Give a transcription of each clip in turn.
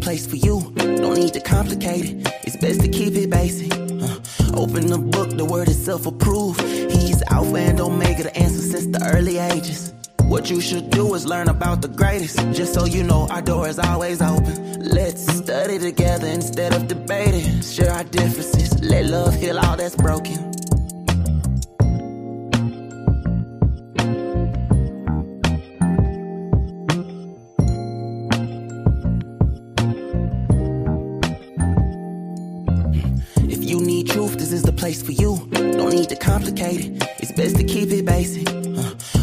place for you. Don't need to complicate it. It's best to keep it basic. Open the book, the word itself approved. He's Alpha and Omega, the answer since the early ages. What you should do is learn about the greatest. Just so you know, our door is always open. Let's study together instead of debating. Share our differences. Let love heal all that's broken. If you need truth, this is the place for you. Don't need to complicate it. It's best to keep it basic.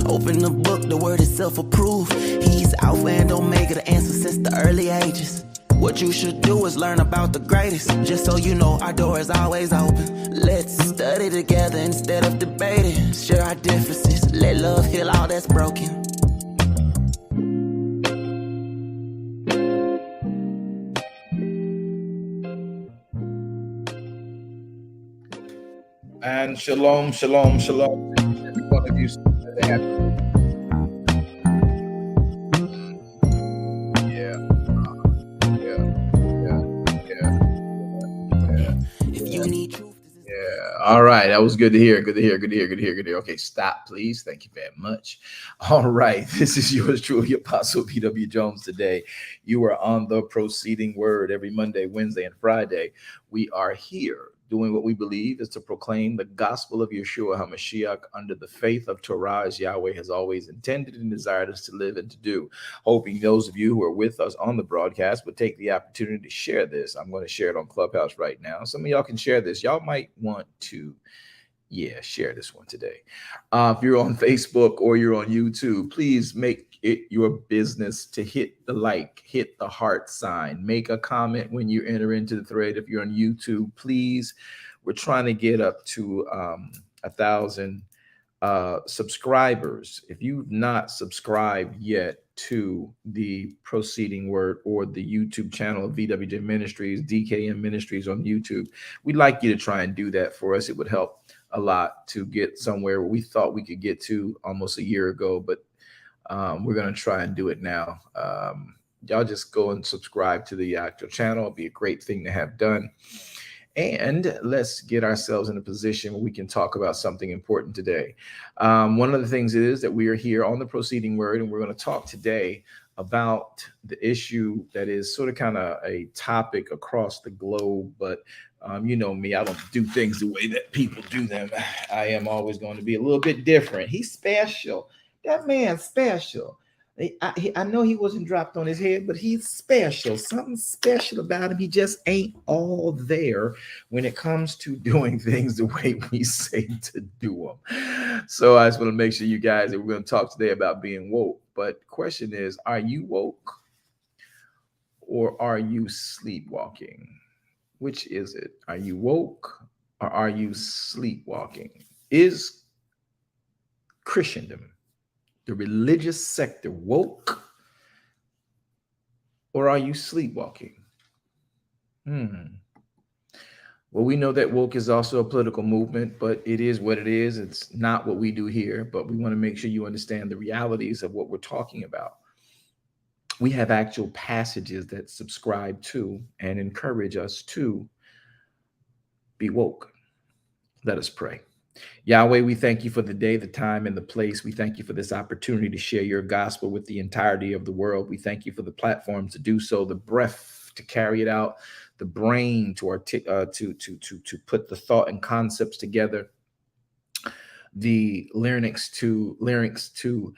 Open the book, the word itself approved. He's Alpha and Omega, the answer since the early ages. What you should do is learn about the greatest. Just so you know, our door is always open. Let's study together instead of debating. Share our differences. Let love heal all that's broken. And shalom, shalom, shalom. Every one of you. All right, that was good to hear. Good to hear. Good to hear. Good to hear. Good to hear. Okay, stop, please. Thank you very much. All right, this is yours truly, Apostle P.W. Jones. Today, you are on the Proceeding Word every Monday, Wednesday, and Friday. We are here doing what we believe is to proclaim the gospel of Yeshua HaMashiach under the faith of Torah as Yahweh has always intended and desired us to live and to do. Hoping those of you who are with us on the broadcast would take the opportunity to share this. I'm going to share it on Clubhouse right now. Some of y'all can share this. Y'all might want to, share this one today. If you're on Facebook or you're on YouTube, please make it your business to hit the like, hit the heart sign, make a comment when you enter into the thread. If you're on YouTube, please, we're trying to get up to 1,000 subscribers. If you've not subscribed yet to the Proceeding Word or the YouTube channel of VWJ Ministries, DKM Ministries on YouTube, we'd like you to try and do that for us. It would help a lot to get somewhere where we thought we could get to almost a year ago, but we're going to try and do it now. Y'all just go and subscribe to the actual channel. It'd be a great thing to have done. And let's get ourselves in a position where we can talk about something important today. One of the things is that we are here on the Proceeding Word, and we're going to talk today about the issue that is sort of kind of a topic across the globe. But you know me, I don't do things the way that people do them. I am always going to be a little bit different. He's special. That man's special. I know he wasn't dropped on his head, but he's special. Something special about him. He just ain't all there when it comes to doing things the way we say to do them. So I just want to make sure you guys that we're going to talk today about being woke. But the question is, are you woke or are you sleepwalking? Which is it? Are you woke or are you sleepwalking? Is Christendom, the religious sector, woke, or are you sleepwalking? Well, we know that woke is also a political movement, but it is what it is. It's not what we do here, but we want to make sure you understand the realities of what we're talking about. We have actual passages that subscribe to and encourage us to be woke. Let us pray. Yahweh, we thank you for the day, the time, and the place. We thank you for this opportunity to share your gospel with the entirety of the world. We thank you for the platform to do so, the breath to carry it out, the brain to put the thought and concepts together, the larynx to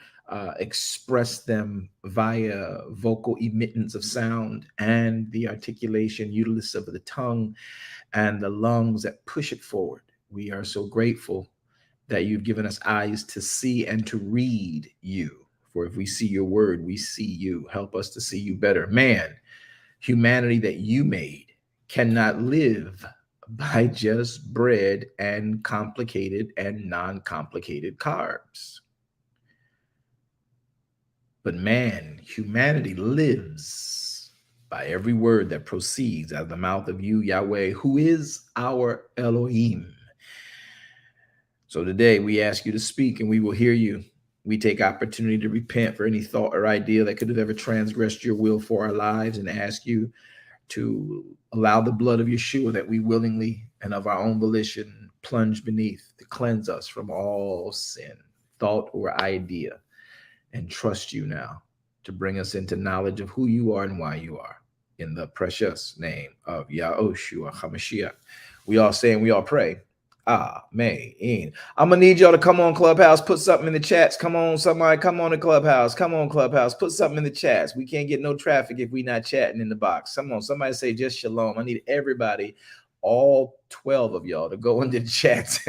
express them via vocal emittance of sound, and the articulation, utilus of the tongue, and the lungs that push it forward. We are so grateful that you've given us eyes to see and to read you. For if we see your word, we see you. Help us to see you better. Man, humanity that you made cannot live by just bread and complicated and non-complicated carbs. But man, humanity lives by every word that proceeds out of the mouth of you, Yahweh, who is our Elohim. So today we ask you to speak and we will hear you. We take opportunity to repent for any thought or idea that could have ever transgressed your will for our lives and ask you to allow the blood of Yeshua that we willingly and of our own volition plunge beneath to cleanse us from all sin, thought, or idea, and trust you now to bring us into knowledge of who you are and why you are. In the precious name of Yahushua HaMashiach. We all say and we all pray. Amen. I'm gonna need y'all to come on Clubhouse, put something in the chats. Come on, somebody, come on to Clubhouse. Come on, Clubhouse, put something in the chats. We can't get no traffic if we not chatting in the box. Come on, somebody say just shalom. I need everybody, all 12 of y'all, to go into the chats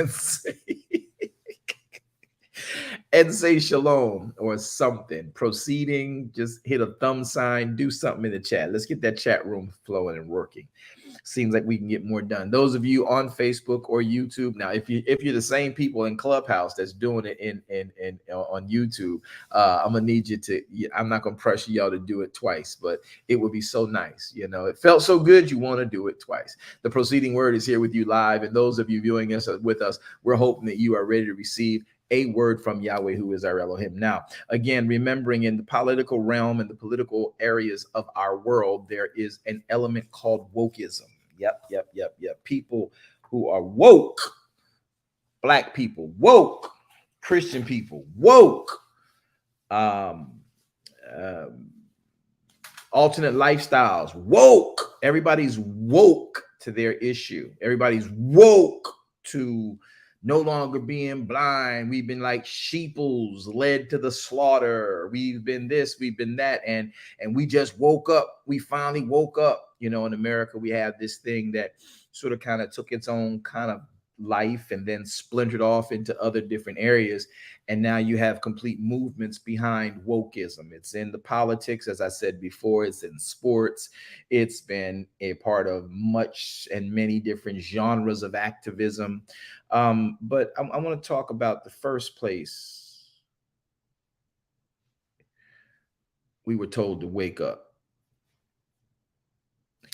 and say shalom or something. Proceeding, just hit a thumb sign, do something in the chat. Let's get that chat room flowing and working. Seems like we can get more done. Those of you on Facebook or YouTube, now if you're the same people in Clubhouse that's doing it in on YouTube, I'm gonna need you to. I'm not gonna pressure y'all to do it twice, but it would be so nice. You know, it felt so good. You want to do it twice. The proceeding word is here with you live, and those of you viewing us with us, we're hoping that you are ready to receive a word from Yahweh, who is our Elohim. Now, again, remembering in the political realm and the political areas of our world, there is an element called wokeism. Yep. People who are woke, Black people, woke, Christian people, woke, alternate lifestyles, woke. Everybody's woke to their issue. Everybody's woke to no longer being blind. We've been like sheeples led to the slaughter. We've been this, we've been that, and we just woke up. We finally woke up. You know, in America, we have this thing that sort of kind of took its own kind of life and then splintered off into other different areas. And now you have complete movements behind wokeism. It's in the politics, as I said before, it's in sports. It's been a part of much and many different genres of activism. But I want to talk about the first place we were told to wake up.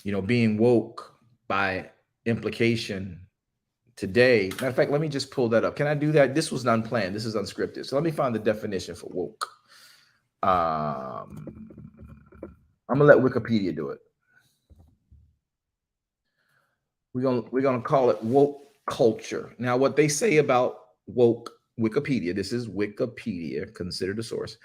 You know, being woke by implication today. Matter of fact, let me just pull that up. Can I do that? This was unplanned. This is unscripted. So let me find the definition for woke. I'm gonna let Wikipedia do it. We're gonna call it woke culture. Now, what they say about woke, Wikipedia, this is Wikipedia, consider the source.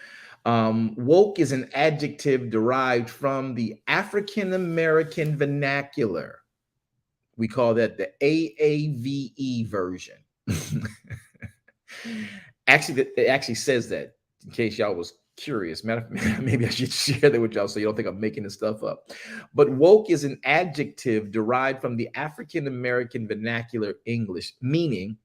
Woke is an adjective derived from the African American vernacular. We call that the AAVE version. Actually, it actually says that, in case y'all was curious. Maybe I should share that with y'all so you don't think I'm making this stuff up. But woke is an adjective derived from the African American vernacular English, meaning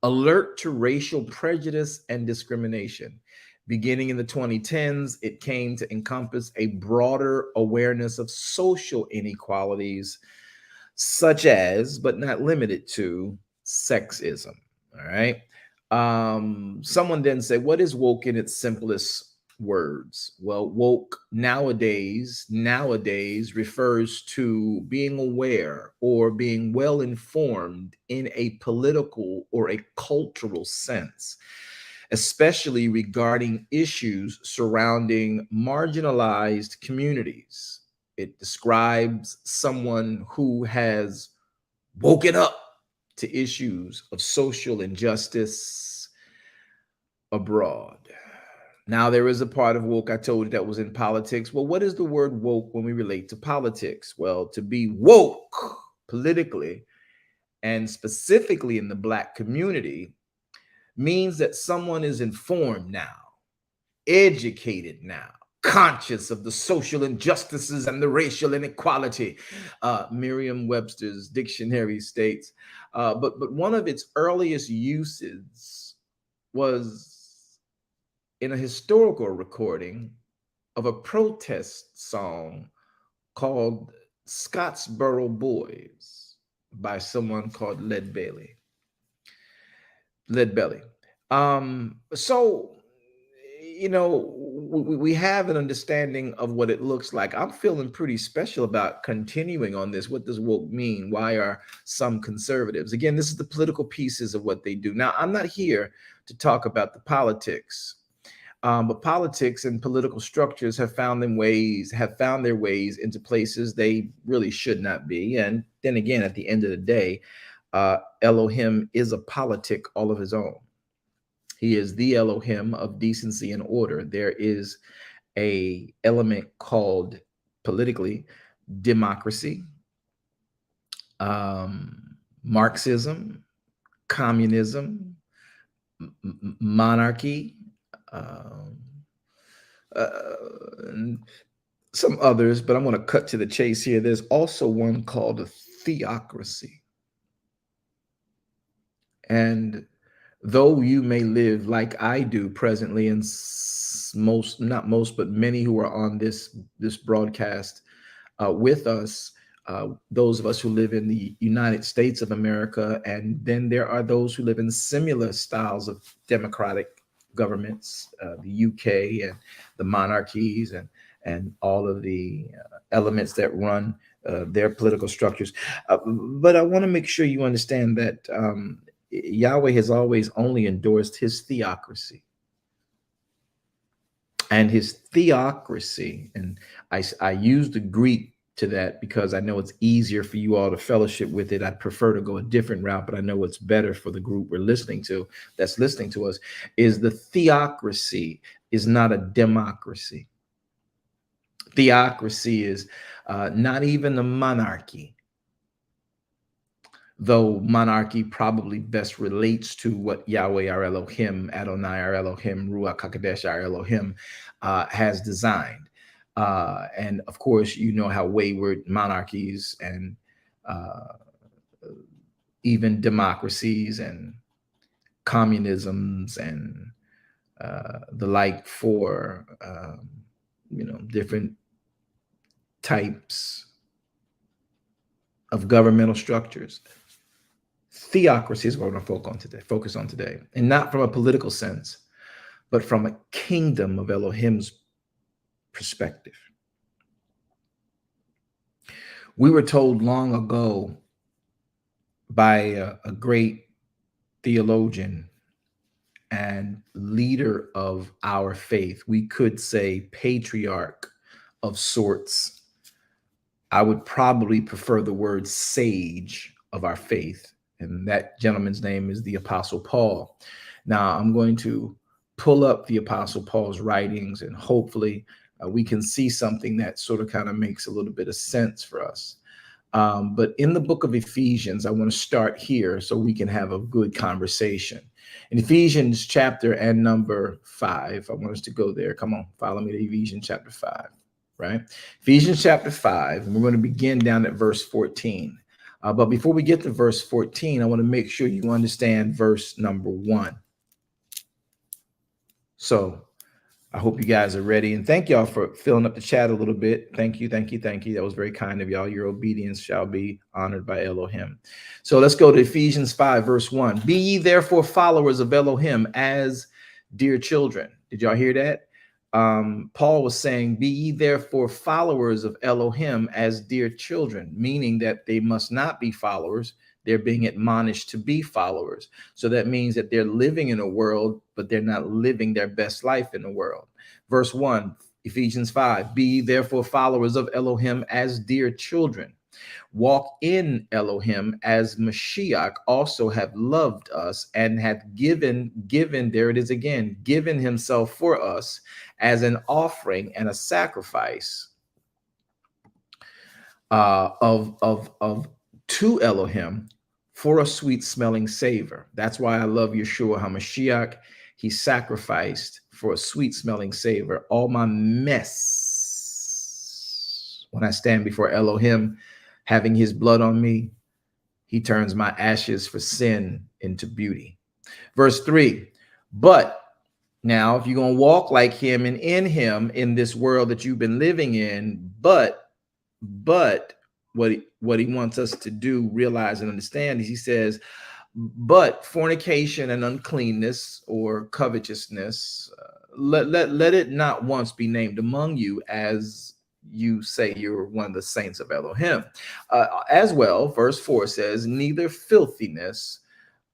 alert to racial prejudice and discrimination. Beginning in the 2010s, it came to encompass a broader awareness of social inequalities, such as, but not limited to, sexism. All right. Someone then said, what is woke in its simplest words? Well, woke nowadays refers to being aware or being well informed in a political or a cultural sense, especially regarding issues surrounding marginalized communities. It describes someone who has woken up to issues of social injustice abroad. Now, there is a part of woke I told you that was in politics. Well, what is the word woke when we relate to politics? Well, to be woke politically and specifically in the Black community means that someone is informed now, educated now, conscious of the social injustices and the racial inequality. Merriam-Webster's dictionary states, but one of its earliest uses was in a historical recording of a protest song called Scottsboro Boys by someone called Leadbelly. So, you know, we have an understanding of what it looks like. I'm feeling pretty special about continuing on this. What does woke mean? Why are some conservatives? Again, this is the political pieces of what they do. Now, I'm not here to talk about the politics, but politics and political structures have found their ways into places they really should not be. And then again, at the end of the day, Elohim is a politic all of his own. He is the Elohim of decency and order. There is a element called politically democracy, Marxism, communism, monarchy, and some others, but I'm going to cut to the chase here. There's also one called a theocracy. And though you may live like I do presently, and not most, but many who are on this broadcast with us, those of us who live in the United States of America, and then there are those who live in similar styles of democratic governments, the UK and the monarchies and all of the elements that run their political structures. But I want to make sure you understand that Yahweh has always only endorsed his theocracy. And his theocracy, and I use the Greek to that because I know it's easier for you all to fellowship with it. I'd prefer to go a different route, but I know what's better for the group that's listening to us, is the theocracy is not a democracy. Theocracy is not even a monarchy, though monarchy probably best relates to what Yahweh our Elohim, Adonai our Elohim, Ruach HaKodesh our Elohim has designed. And of course, you know how wayward monarchies and even democracies and communisms and the like for, different types of governmental structures. Theocracy is what we're going to focus on today, and not from a political sense, but from a kingdom of Elohim's perspective. We were told long ago by a great theologian and leader of our faith, we could say patriarch of sorts. I would probably prefer the word sage of our faith, and that gentleman's name is the Apostle Paul. Now, I'm going to pull up the Apostle Paul's writings, and hopefully we can see something that sort of kind of makes a little bit of sense for us. But in the book of Ephesians, I want to start here so we can have a good conversation. In Ephesians chapter and number 5, I want us to go there. Come on, follow me to Ephesians chapter 5, right? Ephesians chapter 5, and we're going to begin down at verse 14. But before we get to verse 14, I want to make sure you understand verse number 1. So I hope you guys are ready, and thank y'all for filling up the chat a little bit. Thank you. That was very kind of y'all. Your obedience shall be honored by Elohim. So let's go to Ephesians 5, verse 1. Be ye therefore followers of Elohim as dear children. Did y'all hear that? Paul was saying, be ye therefore followers of Elohim as dear children, meaning that they must not be followers. They're being admonished to be followers. So that means that they're living in a world, but they're not living their best life in the world. Verse 1, Ephesians 5, be ye therefore followers of Elohim as dear children. Walk in Elohim as Mashiach also have loved us and hath given, there it is again, given himself for us as an offering and a sacrifice to Elohim for a sweet smelling savor. That's why I love Yeshua HaMashiach. He sacrificed for a sweet smelling savor. All my mess, when I stand before Elohim, having his blood on me, he turns my ashes for sin into beauty. Verse 3, but now if you're going to walk like him and in him in this world that you've been living in, but what he wants us to do, realize and understand is he says, but fornication and uncleanness or covetousness, let it not once be named among you as you say you're one of the saints of Elohim. As well, verse 4 says, neither filthiness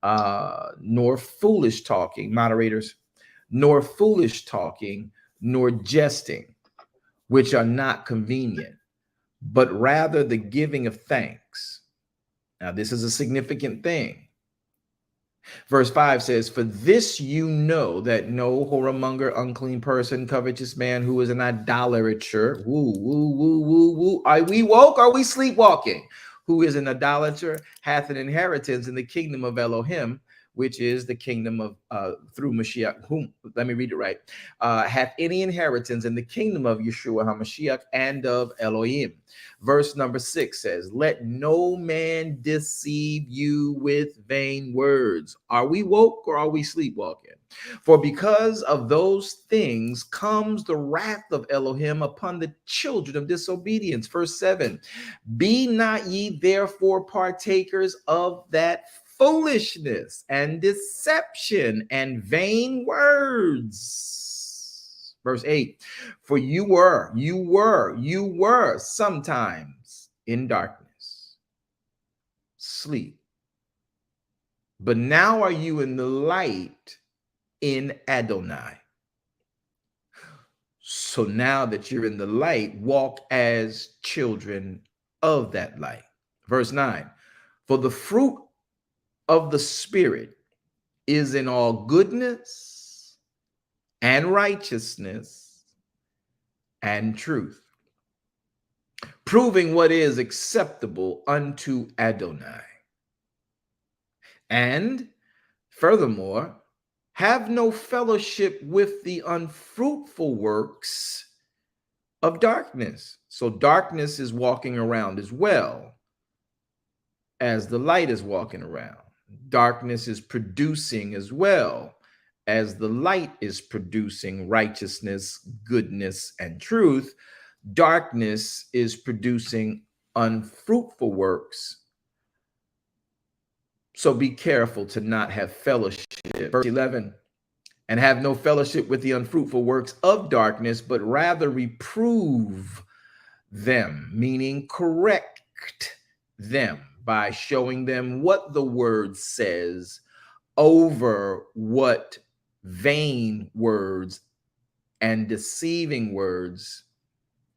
nor foolish talking, moderators, nor foolish talking, nor jesting, which are not convenient, but rather the giving of thanks. Now, this is a significant thing. Verse 5 says, for this you know that no whoremonger, unclean person, covetous man who is an idolater, woo, woo, woo, woo, woo. Are we woke? Are we sleepwalking? Who is an idolater hath an inheritance in the kingdom of Elohim, which is the kingdom of through Mashiach, whom, let me read it right, hath any inheritance in the kingdom of Yeshua HaMashiach and of Elohim. Verse number 6 says, let no man deceive you with vain words. Are we woke or are we sleepwalking? For because of those things comes the wrath of Elohim upon the children of disobedience. Verse 7, be not ye therefore partakers of that foolishness and deception and vain words. Verse 8, for you were sometimes in darkness, sleep, but now are you in the light in Adonai. So now that you're in the light, walk as children of that light. Verse 9, for the fruit of the Spirit is in all goodness and righteousness and truth, proving what is acceptable unto Adonai. And furthermore, have no fellowship with the unfruitful works of darkness. So darkness is walking around as well as the light is walking around. Darkness is producing as well as the light is producing righteousness, goodness, and truth. Darkness is producing unfruitful works. So be careful to not have fellowship. Verse 11, and have no fellowship with the unfruitful works of darkness, but rather reprove them, meaning correct them by showing them what the word says over what vain words and deceiving words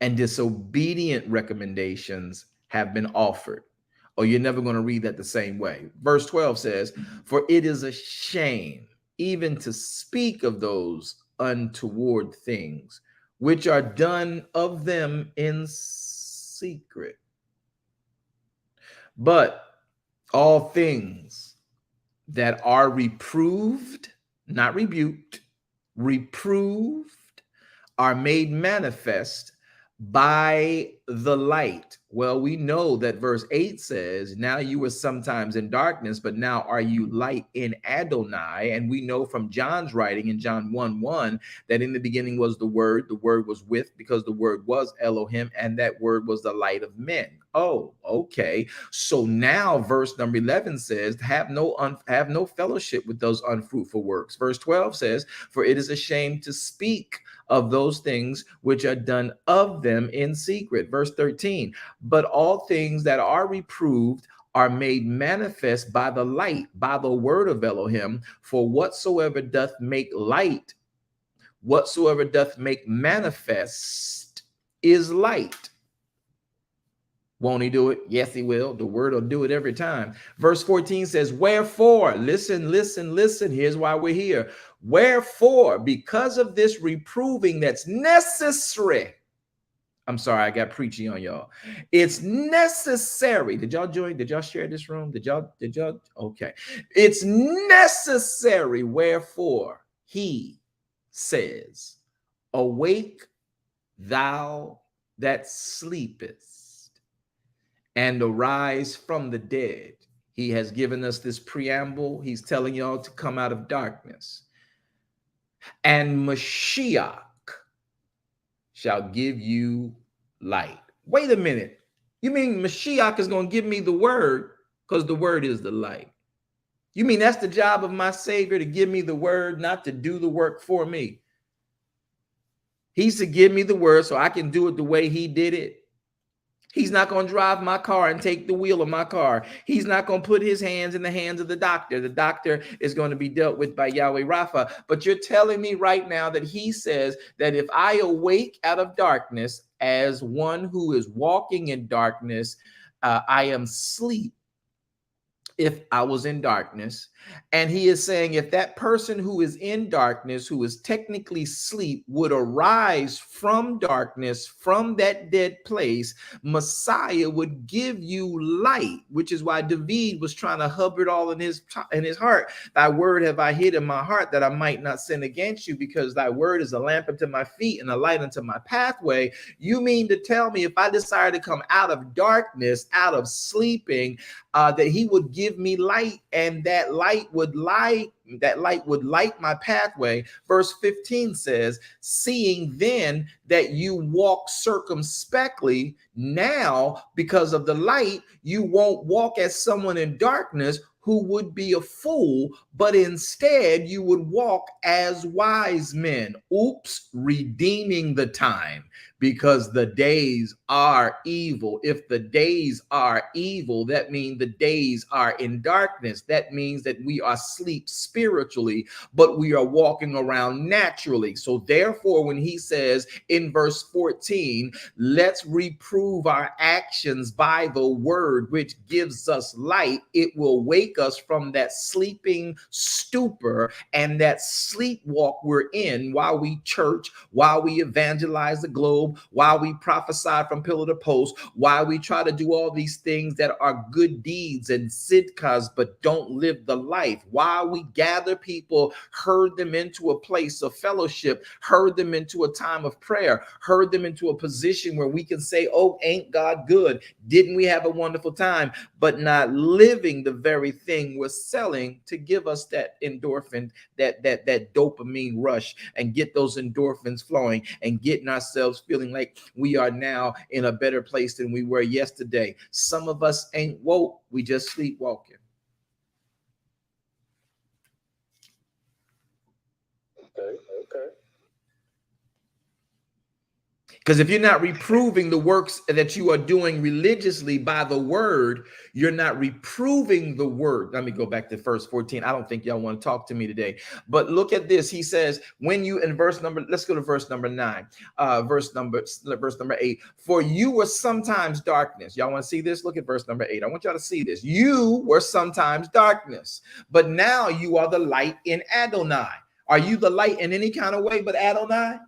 and disobedient recommendations have been offered. Or you're never going to read that the same way. Verse 12 says, for it is a shame even to speak of those untoward things which are done of them in secret. But all things that are reproved, not rebuked, reproved, are made manifest by the light. Well, we know that verse 8 says, now you were sometimes in darkness, but now are you light in Adonai. And we know from John's writing in John 1:1 that in the beginning was the word was with, because the word was Elohim, and that word was the light of men. Oh, okay. So now verse number 11 says, have no fellowship with those unfruitful works. Verse 12 says, for it is a shame to speak of those things which are done of them in secret. Verse 13, but all things that are reproved are made manifest by the light, by the word of Elohim. For whatsoever doth make light, whatsoever doth make manifest is light. Won't he do it? Yes, he will. The word will do it every time. Verse 14 says, wherefore, listen. Here's why we're here. Wherefore, because of this reproving that's necessary. I'm sorry, I got preachy on y'all. It's necessary. Did y'all join? Did y'all share this room? Did y'all? Okay. It's necessary. Wherefore, he says, awake thou that sleepest, and arise from the dead. He has given us this preamble. He's telling y'all to come out of darkness. And Mashiach shall give you light. Wait a minute. You mean Mashiach is going to give me the word, because the word is the light? You mean that's the job of my Savior, to give me the word, not to do the work for me? He's to give me the word so I can do it the way he did it. He's not going to drive my car and take the wheel of my car. He's not going to put his hands in the hands of the doctor. The doctor is going to be dealt with by Yahweh Rapha. But you're telling me right now that he says that if I awake out of darkness as one who is walking in darkness, I am asleep if I was in darkness. And he is saying if that person who is in darkness, who is technically asleep, would arise from darkness, from that dead place, Messiah would give you light, which is why David was trying to hover it all in his heart. Thy word have I hid in my heart that I might not sin against you, because thy word is a lamp unto my feet and a light unto my pathway. You mean to tell me if I desire to come out of darkness, out of sleeping, that he would give me light, and that light would light my pathway. Verse 15 says, seeing then that you walk circumspectly, now because of the light, you won't walk as someone in darkness who would be a fool, but instead you would walk as wise men. Oops, redeeming the time, because the days are evil. If the days are evil, that means the days are in darkness. That means that we are asleep spiritually, but we are walking around naturally. So therefore, when he says in verse 14, let's reprove our actions by the word, which gives us light, it will wake us from that sleeping stupor and that sleepwalk we're in while we church, while we evangelize the globe, while we prophesy from pillar to post, while we try to do all these things that are good deeds and sidkas, but don't live the life, while we gather people, herd them into a place of fellowship, herd them into a time of prayer, herd them into a position where we can say, oh, ain't God good? Didn't we have a wonderful time? But not living the very thing we're selling to give us that endorphin, that dopamine rush, and get those endorphins flowing and getting ourselves feeling like we are now in a better place than we were yesterday. Some of us ain't woke, we just sleepwalking. Okay. Because if you're not reproving the works that you are doing religiously by the word, you're not reproving the word. Let me go back to verse 14. I don't think y'all want to talk to me today, but look at this. He says, when you, in verse number, let's go to verse number 9, verse number 8, for you were sometimes darkness. Y'all want to see this? Look at verse number 8. I want y'all to see this. You were sometimes darkness, but now you are the light in Adonai. Are you the light in any kind of way but Adonai?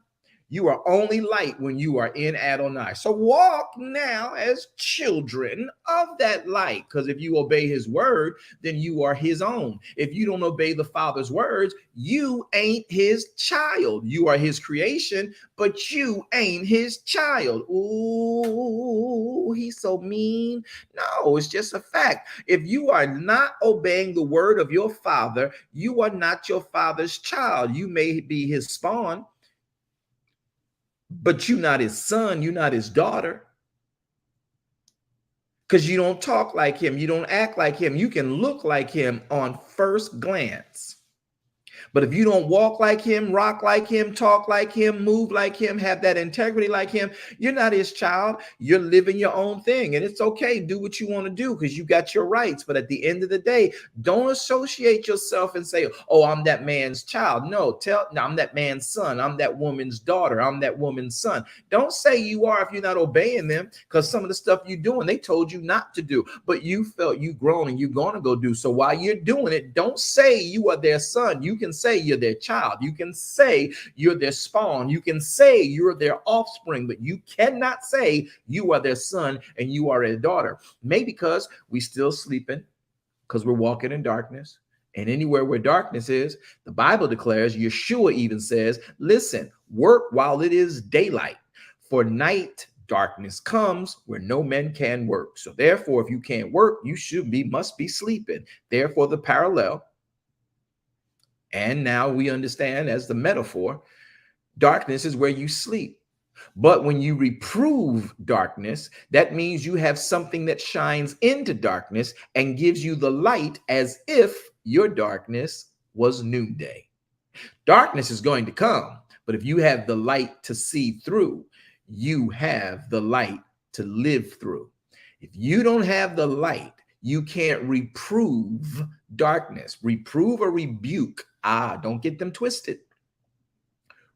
You are only light when you are in Adonai. So walk now as children of that light, because if you obey his word, then you are his own. If you don't obey the Father's words, you ain't his child. You are his creation, but you ain't his child. Ooh, he's so mean. No, it's just a fact. If you are not obeying the word of your father, you are not your father's child. You may be his spawn, but you're not his son, you're not his daughter. Because you don't talk like him, you don't act like him. You can look like him on first glance. But if you don't walk like him, rock like him, talk like him, move like him, have that integrity like him, you're not his child. You're living your own thing. And it's okay. Do what you want to do because you got your rights. But at the end of the day, don't associate yourself and say, oh, I'm that man's child. No, I'm that man's son. I'm that woman's daughter. I'm that woman's son. Don't say you are if you're not obeying them, because some of the stuff you're doing, they told you not to do. But you felt you grown and you're going to go do. So while you're doing it, don't say you are their son. You can say you're their child. You can say you're their spawn. You can say you're their offspring, but you cannot say you are their son and you are a daughter. Maybe because we still sleeping, because we're walking in darkness. And anywhere where darkness is, the Bible declares, Yeshua even says, listen, work while it is daylight, for night darkness comes where no man can work. So therefore, if you can't work, you must be sleeping. Therefore, the parallel. And now we understand as the metaphor, darkness is where you sleep. But when you reprove darkness, that means you have something that shines into darkness and gives you the light as if your darkness was noonday. Darkness is going to come, But if you have the light to see through, you have the light to live through. If you don't have the light, you can't reprove darkness. Reprove or rebuke. Don't get them twisted.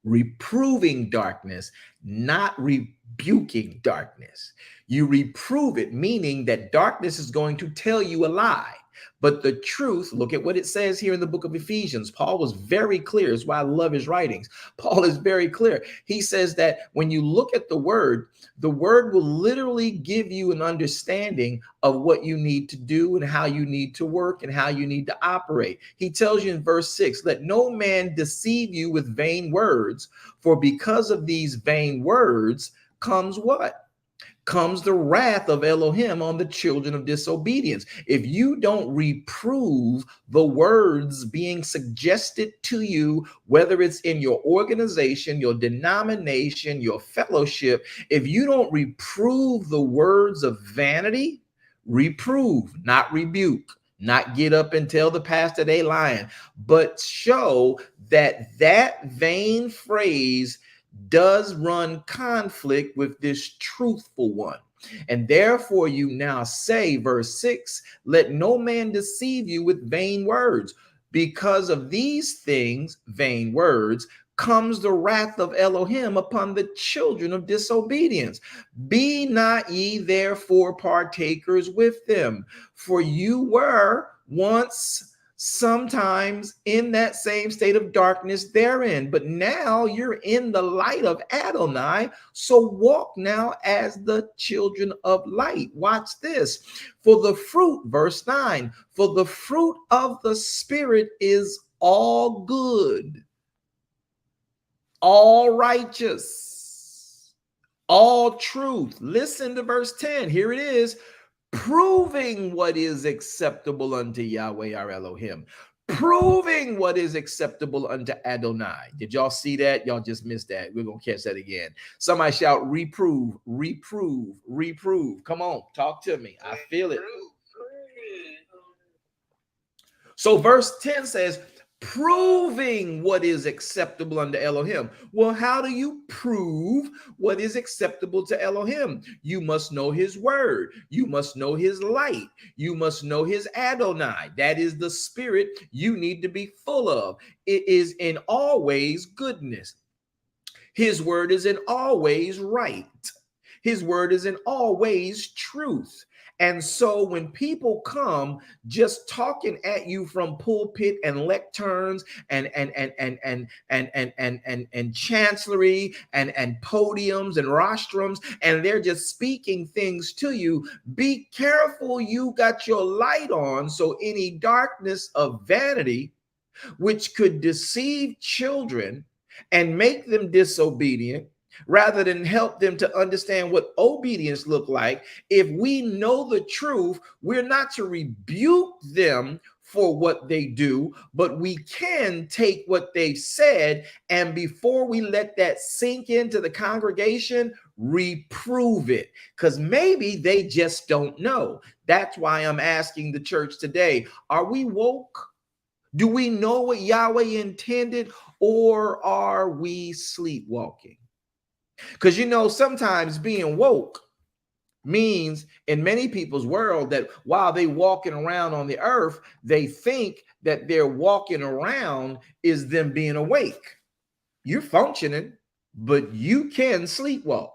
Reproving darkness, not rebuking darkness. You reprove it, meaning that darkness is going to tell you a lie. But the truth, look at what it says here in the book of Ephesians. Paul was very clear. That's why I love his writings. Paul is very clear. He says that when you look at the word will literally give you an understanding of what you need to do and how you need to work and how you need to operate. He tells you in verse 6, let no man deceive you with vain words, for because of these vain words comes what? Comes the wrath of Elohim on the children of disobedience. If you don't reprove the words being suggested to you, whether it's in your organization, your denomination, your fellowship, if you don't reprove the words of vanity, reprove, not rebuke, not get up and tell the pastor they lying, but show that that vain phrase does run conflict with this truthful one. And therefore you now say, verse 6, let no man deceive you with vain words. Because of these things, vain words, comes the wrath of Elohim upon the children of disobedience. Be not ye therefore partakers with them, for you were once sometimes in that same state of darkness therein, but now you're in the light of Adonai, so walk now as the children of light. Watch this. For the fruit, verse 9, for the fruit of the Spirit is all good, all righteous, all truth. Listen to verse 10. Here it is. Proving what is acceptable unto Yahweh our Elohim, proving what is acceptable unto Adonai. Did y'all see that? Y'all just missed that. We're going to catch that again. Somebody shout, reprove, reprove, reprove. Come on, talk to me. I feel it. So verse 10 says, proving what is acceptable unto Elohim. Well, how do you prove what is acceptable to Elohim? You must know his word. You must know his light. You must know his Adonai. That is the spirit you need to be full of. It is in all ways goodness. His word is in all ways right. His word is in all ways truth. And so when people come just talking at you from pulpit and lecterns and chancellery and podiums and rostrums, and they're just speaking things to you, be careful you got your light on, so any darkness of vanity, which could deceive children and make them disobedient, rather than help them to understand what obedience look like. If we know the truth, we're not to rebuke them for what they do, but we can take what they've said, and before we let that sink into the congregation, reprove it, because maybe they just don't know. That's why I'm asking the church today, are we woke? Do we know what Yahweh intended, or are we sleepwalking? Because, you know, sometimes being woke means in many people's world that while they walking around on the earth, they think that their walking around is them being awake. You're functioning, but you can sleepwalk.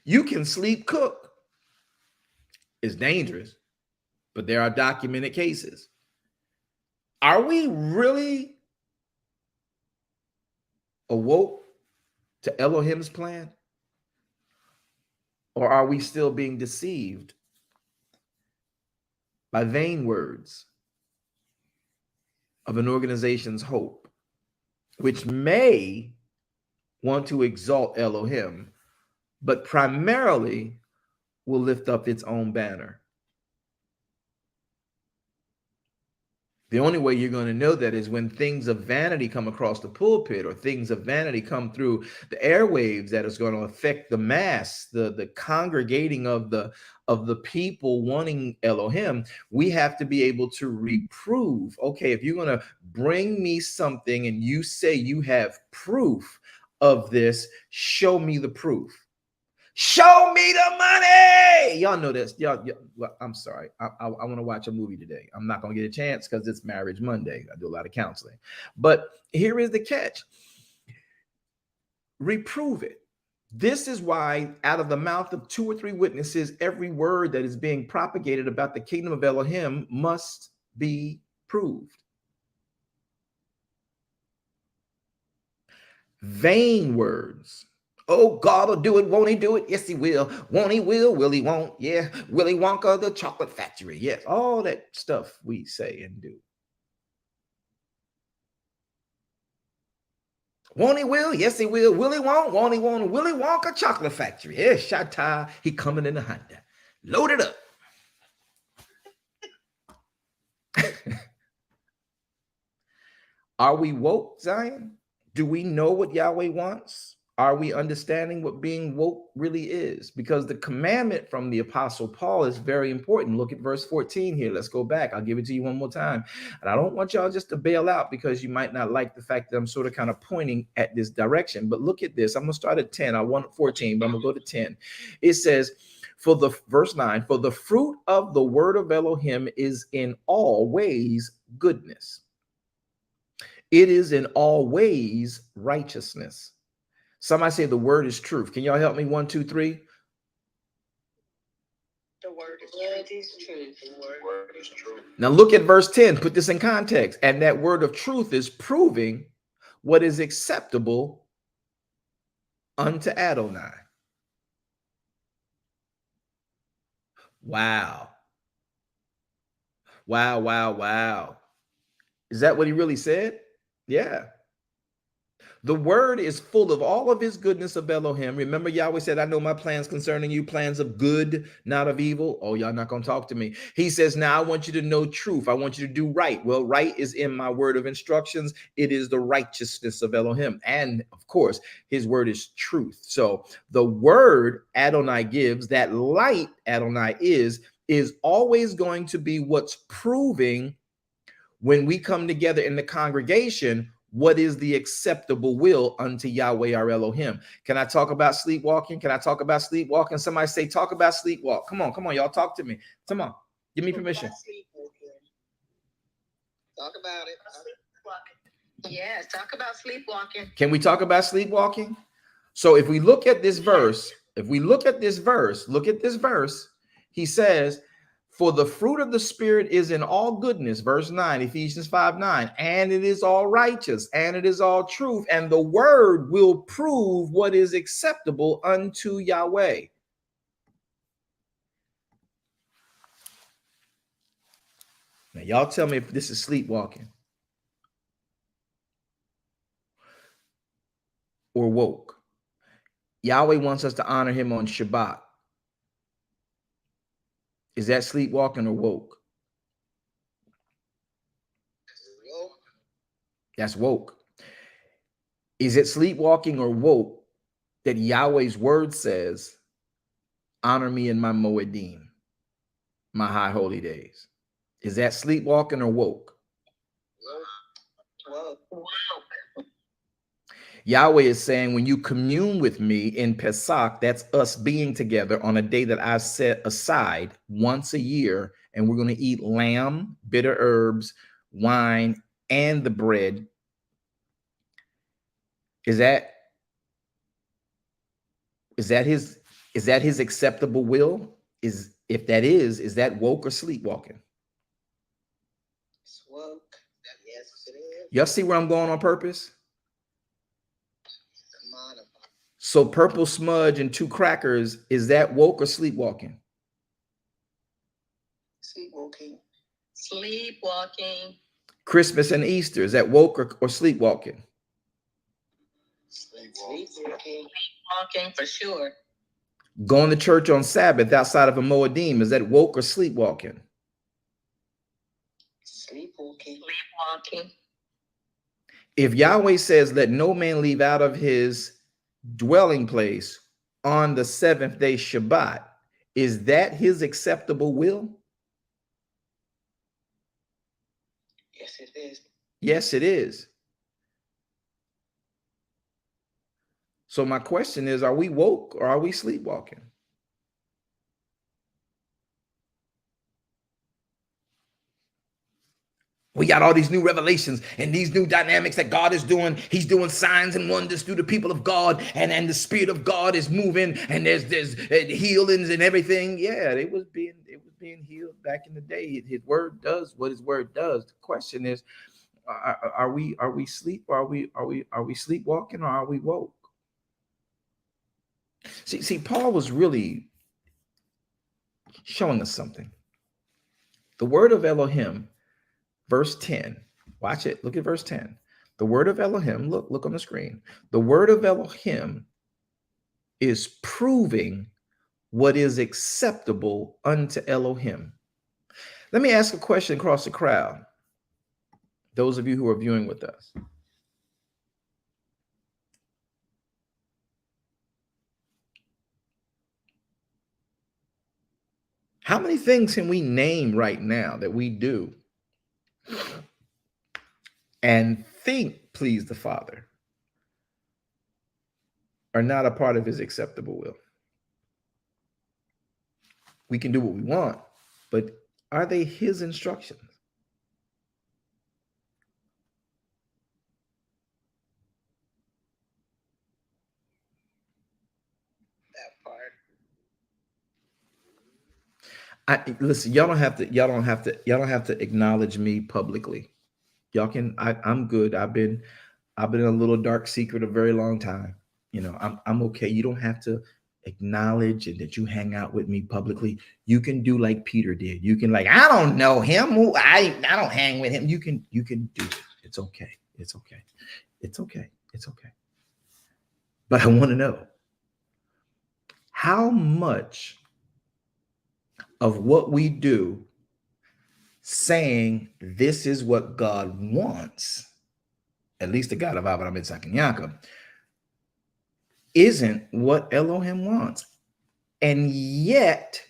You can sleep cook. It's dangerous, but there are documented cases. Are we really awoke to Elohim's plan? Or are we still being deceived by vain words of an organization's hope, which may want to exalt Elohim, but primarily will lift up its own banner? The only way you're going to know that is when things of vanity come across the pulpit, or things of vanity come through the airwaves that is going to affect the mass, the congregating of the people wanting Elohim. We have to be able to reprove. Okay, if you're going to bring me something and you say you have proof of this, show me the proof. Show me the money. Y'all know this. Well, I'm sorry. I want to watch a movie today. I'm not going to get a chance because it's Marriage Monday. I do a lot of counseling. But here is the catch. Reprove it. This is why out of the mouth of 2 or 3 witnesses, every word that is being propagated about the kingdom of Elohim must be proved. Vain words. Oh, God will do it. Won't he do it? Yes, he will. Won't he will? Will he won't? Yeah. Willy Wonka, the chocolate factory. Yes. All that stuff we say and do. Won't he will? Yes, he will. Will he won't? Won't he won't? Willy Wonka chocolate factory. Yes, Shatta. He coming in the Honda. Load it up. Are we woke, Zion? Do we know what Yahweh wants? Are we understanding what being woke really is? Because the commandment from the Apostle Paul is very important. Look at verse 14 here. Let's go back. I'll give it to you one more time. And I don't want y'all just to bail out because you might not like the fact that I'm sort of kind of pointing at this direction. But look at this. I'm going to start at 10. I want 14, but I'm going to go to 10. It says, verse 9, for the fruit of the word of Elohim is in all ways goodness. It is in all ways righteousness. Somebody say the word is truth. Can y'all help me? 1, 2, 3. The word is truth. The word is truth. Now look at verse 10. Put this in context. And that word of truth is proving what is acceptable unto Adonai. Wow. Wow, wow, wow. Is that what he really said? Yeah. The word is full of all of his goodness of Elohim. Remember, Yahweh said, I know my plans concerning you, plans of good, not of evil. Oh, y'all not going to talk to me. He says, now I want you to know truth. I want you to do right. Well, right is in my word of instructions. It is the righteousness of Elohim. And of course, his word is truth. So the word Adonai gives, that light Adonai is always going to be what's proving when we come together in the congregation, what is the acceptable will unto Yahweh our Elohim. Can I talk about sleepwalking? Can I talk about sleepwalking? Somebody say, talk about sleepwalk. Come on, y'all talk to me. Come on, give me permission. Talk about it. Yes, talk about sleepwalking. Can we talk about sleepwalking? So if we look at this verse, look at this verse, he says, for the fruit of the Spirit is in all goodness, verse 9, Ephesians 5:9, and it is all righteous, and it is all truth, and the word will prove what is acceptable unto Yahweh. Now, y'all tell me if this is sleepwalking or woke. Yahweh wants us to honor him on Shabbat. Is that sleepwalking or woke? That's woke. Is it sleepwalking or woke that Yahweh's word says, honor me in my Moedim, my high holy days? Is that sleepwalking or woke? Woke. Yahweh is saying, when you commune with me in Pesach, that's us being together on a day that I've set aside once a year, and we're going to eat lamb, bitter herbs, wine, and the bread. Is that his acceptable will? If that is that woke or sleepwalking? It's woke. Yes, it is. Y'all see where I'm going on purpose? So purple smudge and 2 crackers, is that woke or sleepwalking? Sleepwalking. Sleepwalking. Christmas and Easter, is that woke or sleepwalking? Sleepwalking. Sleepwalking for sure. Going to church on Sabbath outside of a Moedim, is that woke or sleepwalking? Sleepwalking. Sleepwalking. If Yahweh says, let no man leave out of his dwelling place on the seventh day Shabbat, is that his acceptable will? Yes, it is. Yes, it is. So my question is, are we woke or are we sleepwalking? We got all these new revelations and these new dynamics that God is doing. He's doing signs and wonders through the people of God, and the Spirit of God is moving, and there's healings and everything. Yeah, it was being healed back in the day. His word does what his word does. The question is, are we sleep? Or are we sleepwalking, or are we woke? See, Paul was really showing us something. The word of Elohim. Verse 10, watch it. Look at verse 10. The word of Elohim, look on the screen. The word of Elohim is proving what is acceptable unto Elohim. Let me ask a question across the crowd. Those of you who are viewing with us. How many things can we name right now that we do and think please the Father are not a part of his acceptable will? We can do what we want, but are they his instructions? Listen, y'all don't have to acknowledge me publicly. Y'all can, I'm good. I've been a little dark secret a very long time. You know, I'm okay. You don't have to acknowledge and that you hang out with me publicly. You can do like Peter did. You can, like, I don't know him. I don't hang with him. You can do it. It's okay. It's okay. It's okay. It's okay. But I want to know, how much of what we do saying this is what God wants, at least the God of Abraham, Isaac, and Jacob, isn't what Elohim wants. And yet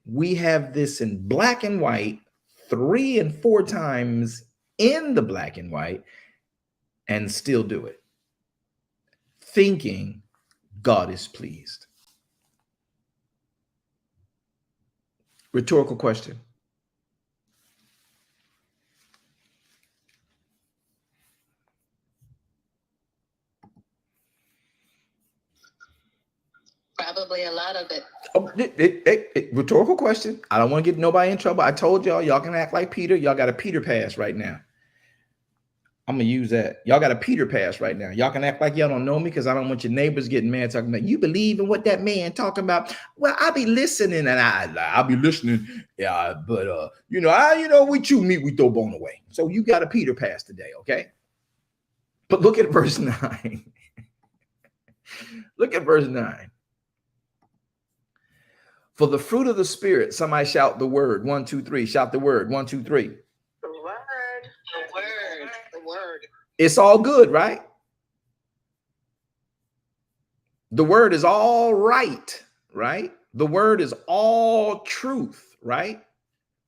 we have this in black and white 3 and 4 times in the black and white and still do it, thinking God is pleased. Rhetorical question. Probably a lot of it. Oh, rhetorical question. I don't want to get nobody in trouble. I told y'all can act like Peter. Y'all got a Peter pass right now. I'm going to use that. Y'all got a Peter pass right now. Y'all can act like y'all don't know me because I don't want your neighbors getting mad talking about, you believe in what that man talking about? Well, I'll be listening, and I'll be listening. Yeah, but we chew meat, we throw bone away. So you got a Peter pass today, okay? But look at verse 9. Look at verse 9. For the fruit of the Spirit, somebody shout the word. 1, 2, 3. Shout the word. 1, 2, 3. The word. It's all good, right? The word is all right? The word is all truth, right?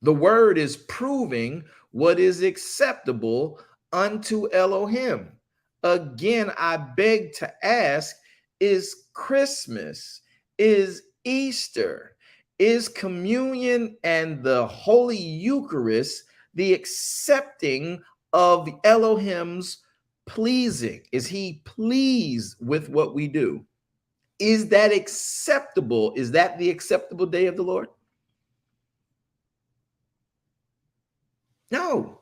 The word is proving what is acceptable unto Elohim. Again, I beg to ask, is Christmas, is Easter, is communion and the Holy Eucharist the accepting of Elohim's pleasing? Is he pleased with what we do? Is that acceptable? Is that the acceptable day of the Lord? No,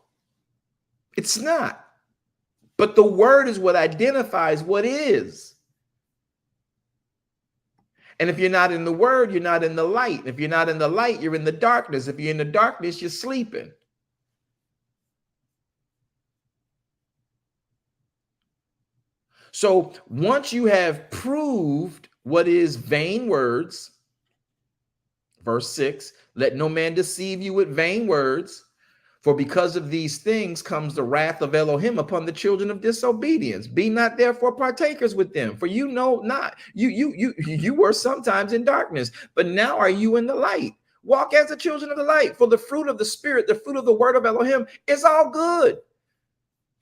it's not. But the word is what identifies what is. And if you're not in the word, you're not in the light. If you're not in the light, you're in the darkness. If you're in the darkness, you're sleeping. So once you have proved what is vain words, verse 6, let no man deceive you with vain words, For because of these things comes the wrath of Elohim upon the children of disobedience. Be not therefore partakers with them, for you know not. You were sometimes in darkness, but now are you in the light. Walk as the children of the light. For the fruit of the Spirit, the fruit of the word of Elohim, is all good.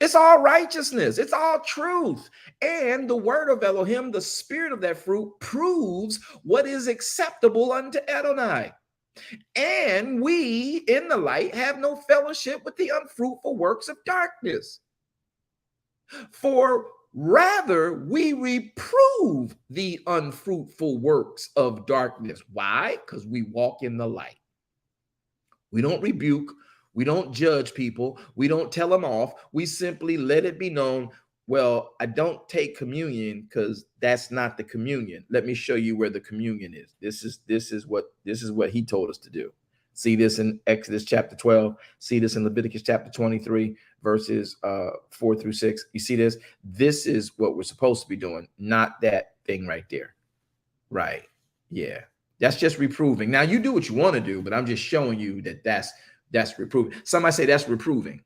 It's all righteousness. It's all truth. And the word of Elohim, the spirit of that fruit, proves what is acceptable unto Adonai. And we in the light have no fellowship with the unfruitful works of darkness. For rather we reprove the unfruitful works of darkness. Why? Because we walk in the light. We don't rebuke. We don't judge people. We don't tell them off. We simply let it be known, well, I don't take communion because that's not the communion. Let me show you where the communion is. This is what he told us to do. See this in Exodus chapter 12. See this in Leviticus chapter 23, verses 4 through 6. You see this? This is what we're supposed to be doing, not that thing right there. Right. Yeah. That's just reproving. Now you do what you want to do, but I'm just showing you that that's reproving. Somebody say that's reproving.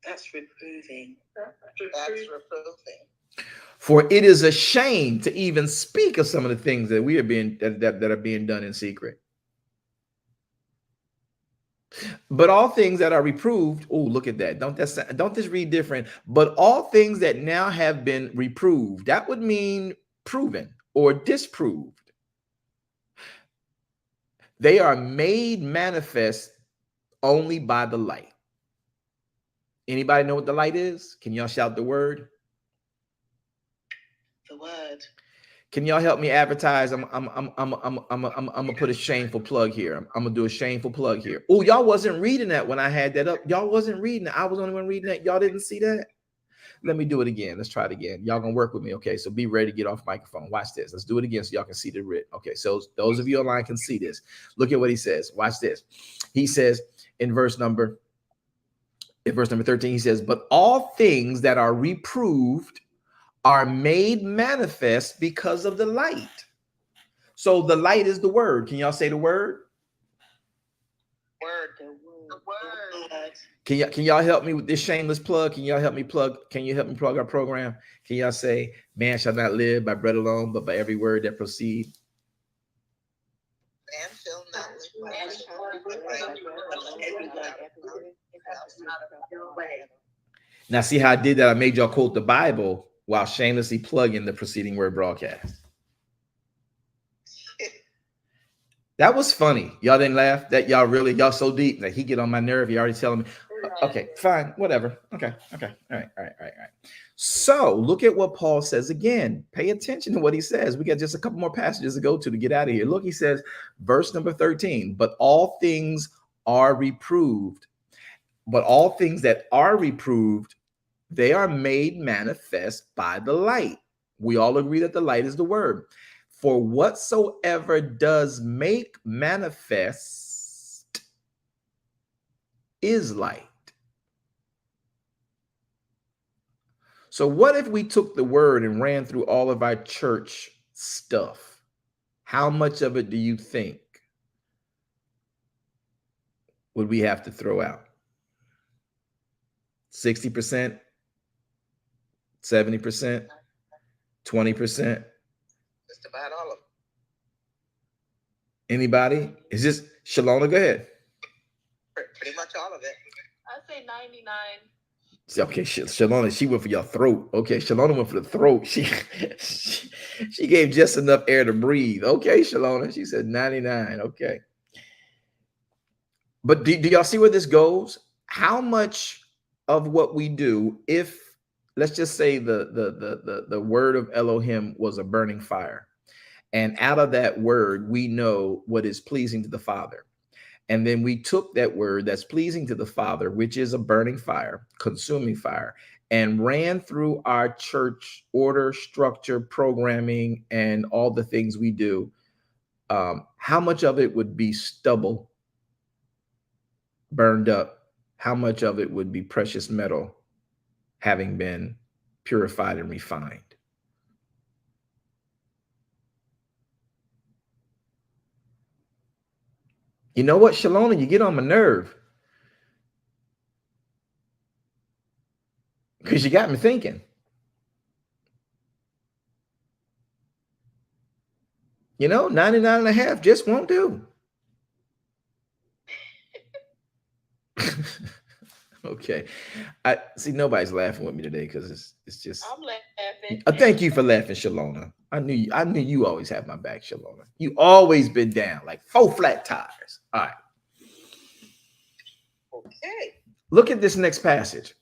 That's reproving. That's reproving. For it is a shame to even speak of some of the things that we are being that are being done in secret. But all things that are reproved, oh, look at that. Don't this read different? But all things that now have been reproved, that would mean proven or disproved. They are made manifest only by the light. Anybody know what the light is? Can y'all shout the word? The word. Can y'all help me advertise? I'm gonna put a shameful plug here. I'm gonna do a shameful plug here. Oh, y'all wasn't reading that when I had that up. Y'all wasn't reading it. I was the only one reading that. Y'all didn't see that. Let me do it again. Let's try it again. Y'all gonna work with me, okay? So be ready to get off microphone. Watch this. Let's do it again so y'all can see the writ. Okay, so those of you online can see this. Look at what he says. Watch this. He says in verse number 13, he says, but all things that are reproved are made manifest because of the light. So the light is the word. Can y'all say the word? Word. The word. Can y'all help me with this shameless plug? Can y'all help me plug? Can you help me plug our program? Can y'all say, man shall not live by bread alone, but by every word that proceeds? Man shall not live by Now see how I did that? I made y'all quote the Bible while shamelessly plugging the preceding word broadcast. That was funny. Y'all didn't laugh? That y'all so deep that he get on my nerve. He already telling me, okay, fine, whatever. Okay. All right. So look at what Paul says again. Pay attention to what he says. We got just a couple more passages to go to get out of here. Look, he says, verse number 13, but all things are reproved. But all things that are reproved, they are made manifest by the light. We all agree that the light is the word. For whatsoever does make manifest is light. So what if we took the word and ran through all of our church stuff? How much of it do you think would we have to throw out? 60%, 70%, 20%? Just about all of them. Anybody? Is this Shalona? Go ahead. Pretty much all of it. I say 99. Okay, Shalona, she went for your throat. Okay, Shalona went for the throat. She gave just enough air to breathe. Okay, Shalona, she said 99. Okay. But do y'all see where this goes? How much of what we do, if let's just say the word of Elohim was a burning fire, and out of that word we know what is pleasing to the Father, and then we took that word that's pleasing to the Father, which is a burning fire, consuming fire, and ran through our church order, structure, programming, and all the things we do, how much of it would be stubble, burned up? How much of it would be precious metal having been purified and refined? You know what, Shalona, you get on my nerve. Because you got me thinking. You know, 99 and a half just won't do. Okay. I see nobody's laughing with me today because it's just I'm laughing. thank you for laughing, Shalona. I knew you always have my back, Shalona. You always been down like 4 flat tires. All right. Okay. Look at this next passage.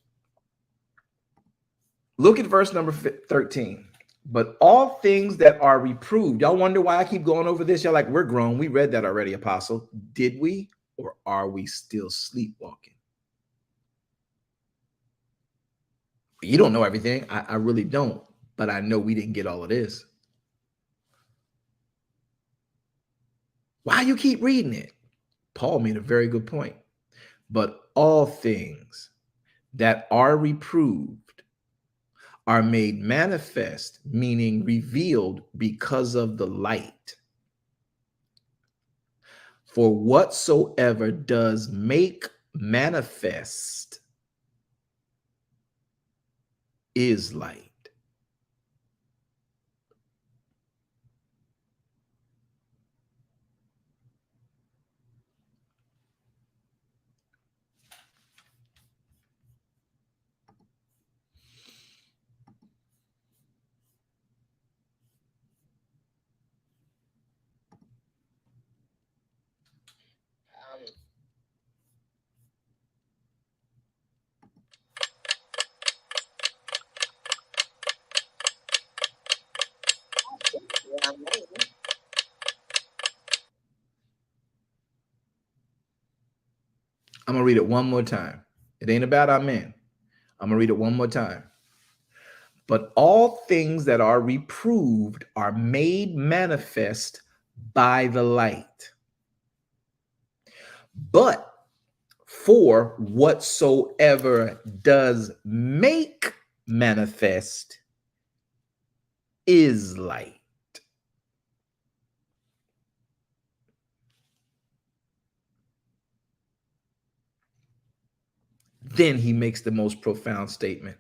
Look at verse number 13. But all things that are reproved. Y'all wonder why I keep going over this? Y'all like, we're grown. We read that already, Apostle. Did we? Or are we still sleepwalking? You don't know everything. I really don't. But I know we didn't get all of this. Why you keep reading it? Paul made a very good point. But all things that are reproved are made manifest, meaning revealed because of the light. For whatsoever does make manifest is light. Yeah, maybe. I'm going to read it one more time. It ain't about amen. I'm going to read it one more time. But all things that are reproved are made manifest by the light. But for whatsoever does make manifest is light. Then he makes the most profound statement.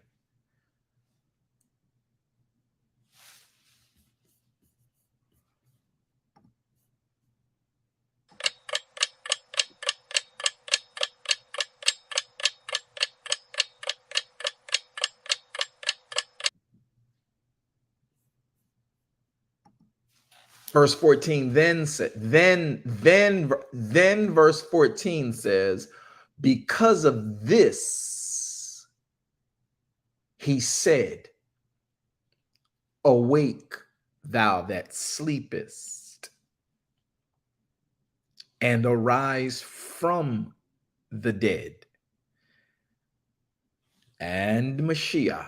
Verse 14 then verse 14 says, because of this, he said, awake, thou that sleepest, and arise from the dead, and Mashiach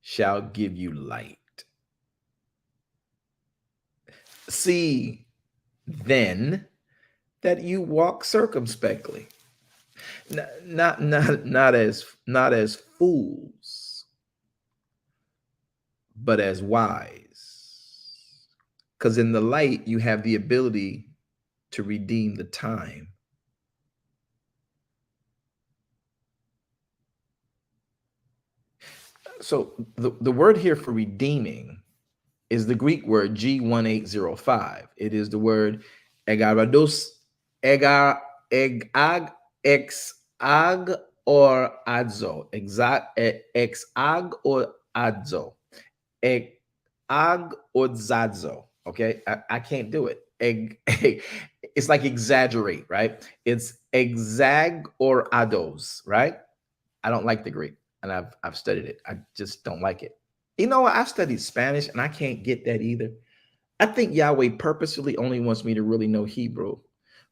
shall give you light. See then that you walk circumspectly, not as fools, but as wise. Because in the light you have the ability to redeem the time. So the word here for redeeming is the Greek word G1805. It is the word egarados, exag or adzo, exag or adzo, ag or zadzo. Okay, I can't do it. It's like exaggerate, right? It's exag or ados, right? I don't like the Greek, and I've studied it. I just don't like it. You know what? I've studied Spanish, and I can't get that either. I think Yahweh purposefully only wants me to really know Hebrew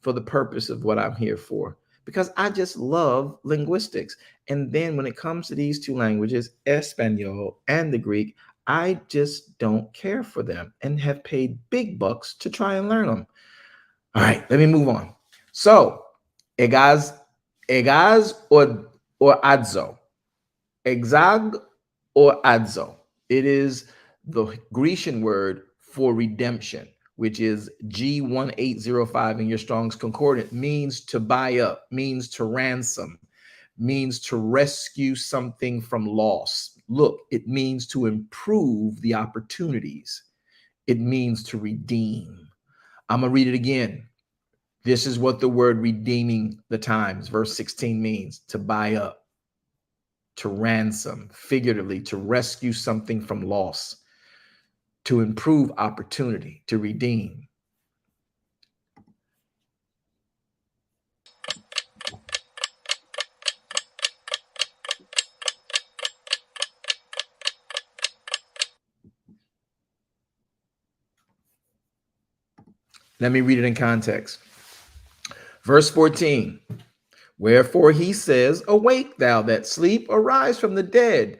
for the purpose of what I'm here for, because I just love linguistics. And then when it comes to these two languages, Espanol and the Greek, I just don't care for them and have paid big bucks to try and learn them. All right, let me move on. So, egaz or adzo, exag or adzo. It is the Grecian word for redemption. which is G1805 in your Strong's Concordance, means to buy up, means to ransom, means to rescue something from loss. Look, it means to improve the opportunities. It means to redeem. I'm going to read it again. This is what the word redeeming the times, verse 16, means: to buy up, to ransom, figuratively, to rescue something from loss, to improve opportunity, to redeem. Let me read it in context. Verse 14, wherefore he says, awake thou that sleep, arise from the dead,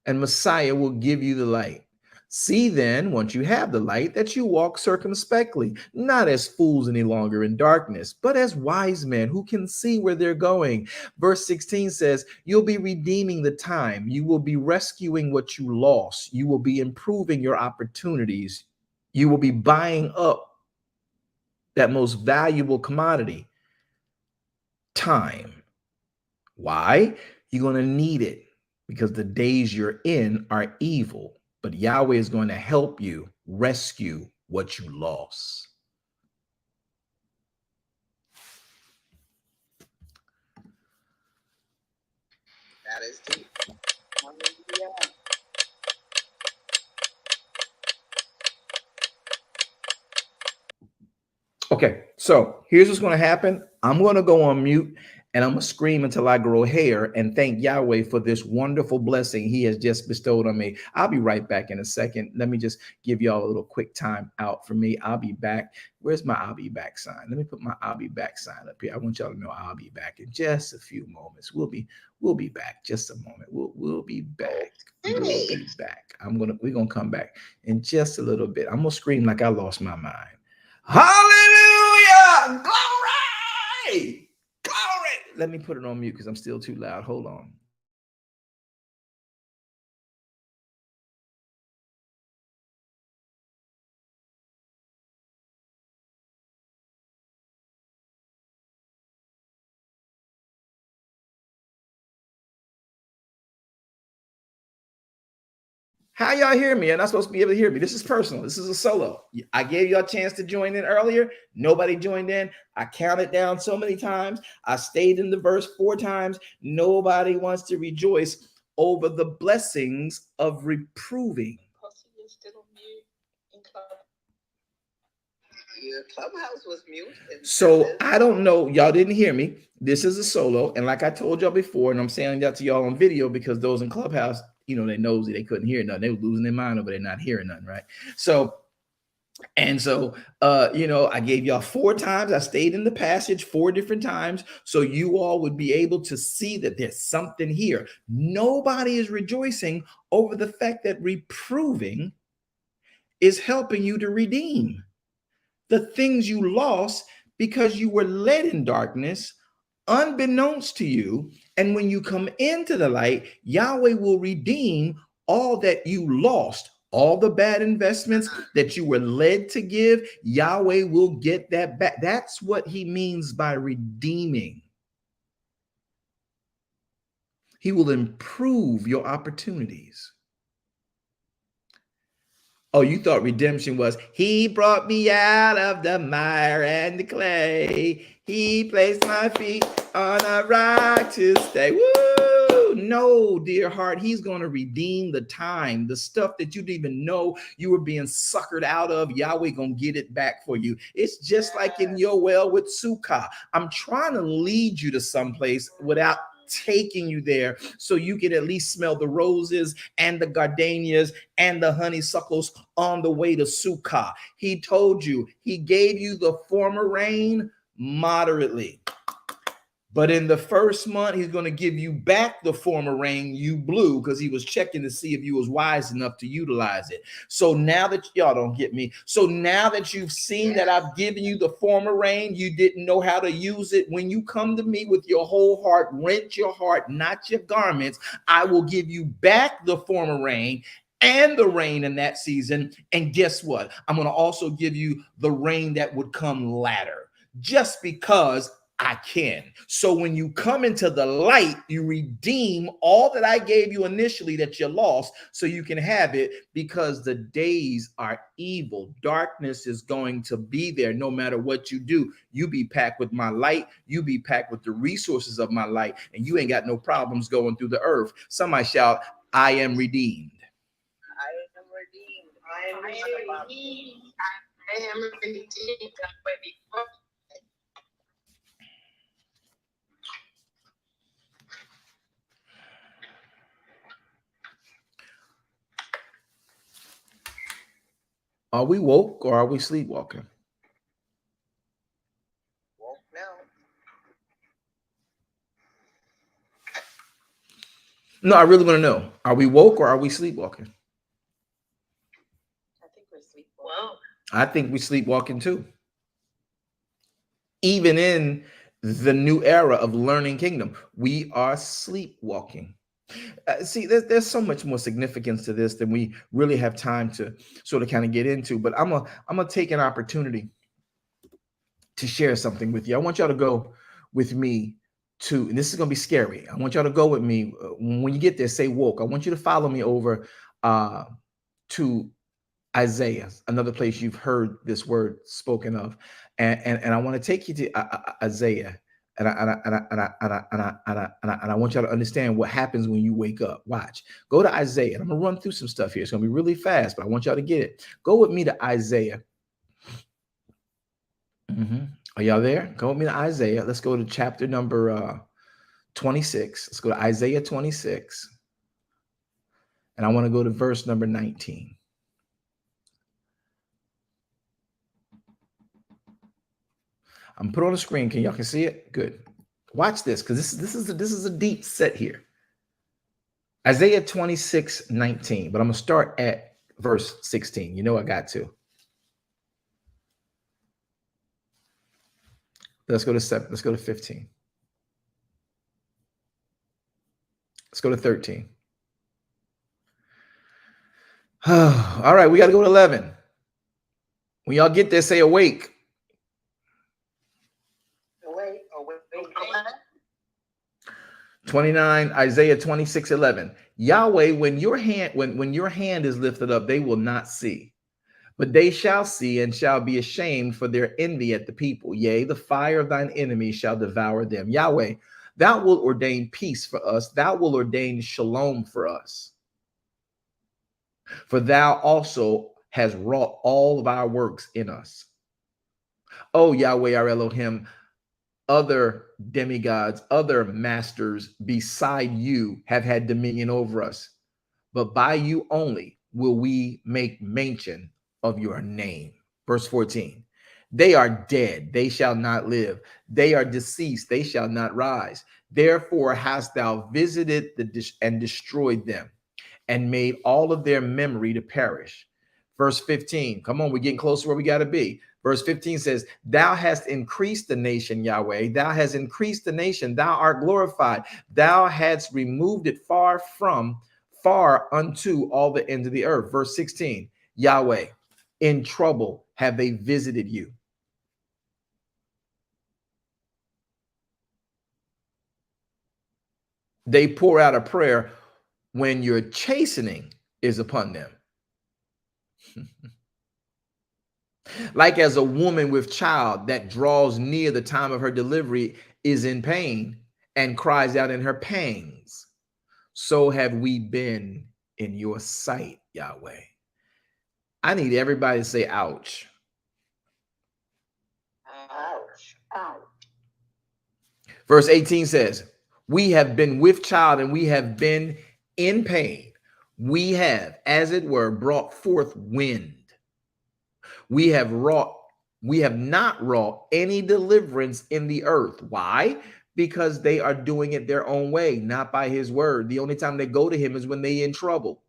and Messiah will give you the light. See then, once you have the light, that you walk circumspectly, not as fools any longer in darkness, but as wise men who can see where they're going. Verse 16 says, you'll be redeeming the time. You will be rescuing what you lost. You will be improving your opportunities. You will be buying up that most valuable commodity, time. Why? You're going to need it because the days you're in are evil, but Yahweh is going to help you rescue what you lost. That is deep. Hallelujah. Okay, so here's what's going to happen. I'm going to go on mute and I'm going to scream until I grow hair and thank Yahweh for this wonderful blessing he has just bestowed on me. I'll be right back in a second. Let me just give y'all a little quick time out for me. I'll be back. Where's my I'll be back sign? Let me put my I'll be back sign up here. I want y'all to know I'll be back in just a few moments. We'll be back. Just a moment. We'll be back. We'll be back. We're gonna come back in just a little bit. I'm gonna scream like I lost my mind. Hallelujah! Glory! Glory! Let me put it on mute because I'm still too loud. Hold on. How y'all hear me? You're not supposed to be able to hear me. This is personal. This is a solo. I gave y'all a chance to join in earlier. Nobody joined in. I counted down so many times. I stayed in the verse 4 times. Nobody wants to rejoice over the blessings of reproving. Your Clubhouse was mute. So I don't know. Y'all didn't hear me. This is a solo. And like I told y'all before, and I'm saying that to y'all on video because those in Clubhouse, you know, they nosy, they couldn't hear nothing. They were losing their mind over there not hearing nothing, right? So, you know, I gave y'all 4 times. I stayed in the passage 4 different times so you all would be able to see that there's something here. Nobody is rejoicing over the fact that reproving is helping you to redeem the things you lost because you were led in darkness unbeknownst to you. And when you come into the light, Yahweh will redeem all that you lost, all the bad investments that you were led to give. Yahweh will get that back. That's what he means by redeeming. He will improve your opportunities. Oh, you thought redemption was, he brought me out of the mire and the clay. He placed my feet on a rock to stay. Woo! No, dear heart, he's going to redeem the time, the stuff that you didn't even know you were being suckered out of. Yahweh going to get it back for you. It's just like in your well with Sukkah. I'm trying to lead you to someplace without taking you there so you can at least smell the roses and the gardenias and the honeysuckles on the way to Sukkah. He told you, he gave you the former rain moderately. But in the first month, he's going to give you back the former rain you blew because he was checking to see if you was wise enough to utilize it. So now that y'all don't get me. So now that you've seen that I've given you the former rain, you didn't know how to use it. When you come to me with your whole heart, rent your heart, not your garments, I will give you back the former rain and the rain in that season. And guess what? I'm going to also give you the rain that would come latter, just because I can. So when you come into the light, you redeem all that I gave you initially that you lost, so you can have it, because the days are evil. Darkness is going to be there no matter what you do. You be packed with my light, you be packed with the resources of my light, and you ain't got no problems going through the earth. Somebody shout, I am redeemed. I am redeemed. I am redeemed. I am redeemed. Are we woke or are we sleepwalking? Woke now. No, I really want to know. Are we woke or are we sleepwalking? I think we're sleepwalking. Whoa. I think we're sleepwalking too. Even in the new era of learning kingdom, we are sleepwalking. See, there's so much more significance to this than we really have time to sort of kind of get into. But I'm gonna take an opportunity to share something with you. I want y'all to go with me to, and this is gonna be scary. I want y'all to go with me when you get there. Say woke. I want you to follow me over to Isaiah, another place you've heard this word spoken of, and I want to take you to Isaiah. And I want y'all to understand what happens when you wake up. Watch. Go to Isaiah. I'm going to run through some stuff here. It's going to be really fast, but I want y'all to get it. Go with me to Isaiah. Are y'all there? Go with me to Isaiah. Let's go to chapter number 26. Let's go to Isaiah 26. And I want to go to verse number 19. I'm put on the screen. Y'all can see it? Good. Watch this, because this is a deep set here. Isaiah 26:19, but I'm gonna start at verse 16. You know I got to. Let's go to 7. Let's go to 15. Let's go to 13. All right, we got to go to 11. When y'all get there, say awake. 29, Isaiah 26:11. Yahweh, when your hand is lifted up, they will not see, but they shall see and shall be ashamed for their envy at the people. Yea, the fire of thine enemies shall devour them. Yahweh, thou wilt ordain peace for us. Thou wilt ordain shalom for us. For thou also hast wrought all of our works in us. O Yahweh, our Elohim, other demigods, other masters beside you have had dominion over us, but by you only will we make mention of your name. Verse 14. They are dead, they shall not live. They are deceased, they shall not rise. Therefore hast thou visited and destroyed them, and made all of their memory to perish. Verse 15. Come on, we're getting close to where we got to be. Verse 15 says, thou hast increased the nation, Yahweh. Thou hast increased the nation. Thou art glorified. Thou hast removed it far unto all the ends of the earth. Verse 16, Yahweh, in trouble have they visited you. They pour out a prayer when your chastening is upon them. Like as a woman with child that draws near the time of her delivery is in pain and cries out in her pangs, so have we been in your sight, Yahweh. I need everybody to say ouch. Ouch. Ouch. Verse 18 says, we have been with child and we have been in pain. We have, as it were, brought forth wind. We have not wrought any deliverance in the earth. Why? Because they are doing it their own way, not by his word. The only time they go to him is when they're in trouble.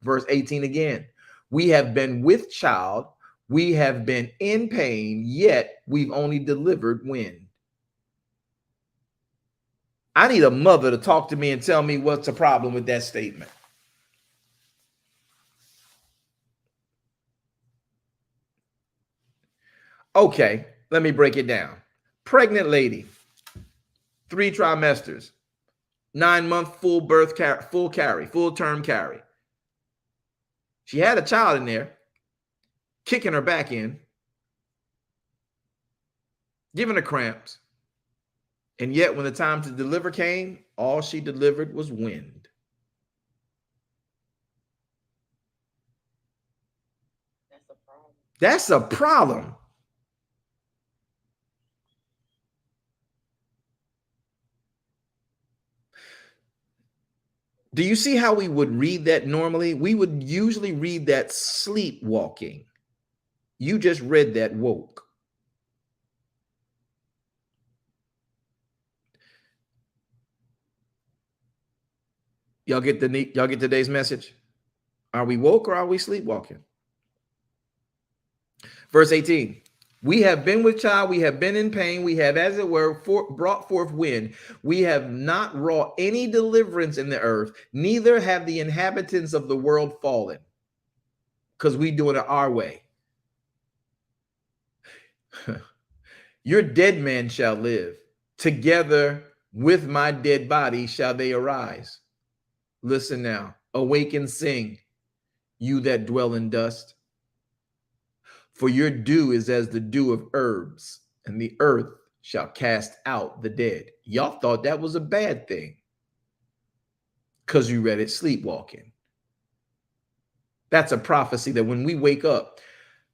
Verse 18 again. We have been with child. We have been in pain, yet we've only delivered wind. I need a mother to talk to me and tell me what's the problem with that statement. Okay, let me break it down. Pregnant lady, 3 trimesters, 9-month full birth full term carry. She had a child in there, kicking her back in, giving her cramps. And yet when the time to deliver came, all she delivered was wind. That's a problem. That's a problem. Do you see how we would read that normally? We would usually read that sleepwalking. You just read that woke. Y'all get today's message? Are we woke or are we sleepwalking? Verse 18. We have been with child, we have been in pain, we have, as it were, brought forth wind. We have not wrought any deliverance in the earth, neither have the inhabitants of the world fallen, because we doing it our way. Your dead man shall live. Together with my dead body shall they arise. Listen now. Awake and sing, you that dwell in dust. For your dew is as the dew of herbs, and the earth shall cast out the dead. Y'all thought that was a bad thing because you read it sleepwalking. That's a prophecy that when we wake up,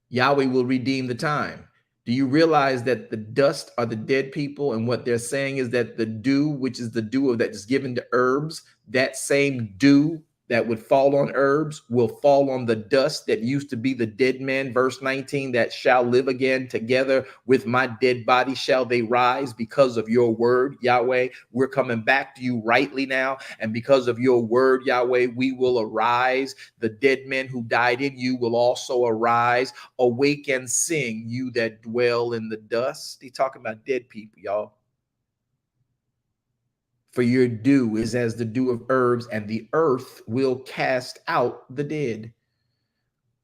Yahweh will redeem the time. Do you realize that the dust are the dead people? And what they're saying is that the dew, which is the dew of that is given to herbs, that same dew that would fall on herbs will fall on the dust that used to be the dead man. Verse 19, that shall live again. Together with my dead body shall they rise because of your word, Yahweh. We're coming back to you rightly now. And because of your word, Yahweh, we will arise. The dead men who died in you will also arise. Awake and sing, you that dwell in the dust. He's talking about dead people, y'all. For your dew is as the dew of herbs, and the earth will cast out the dead.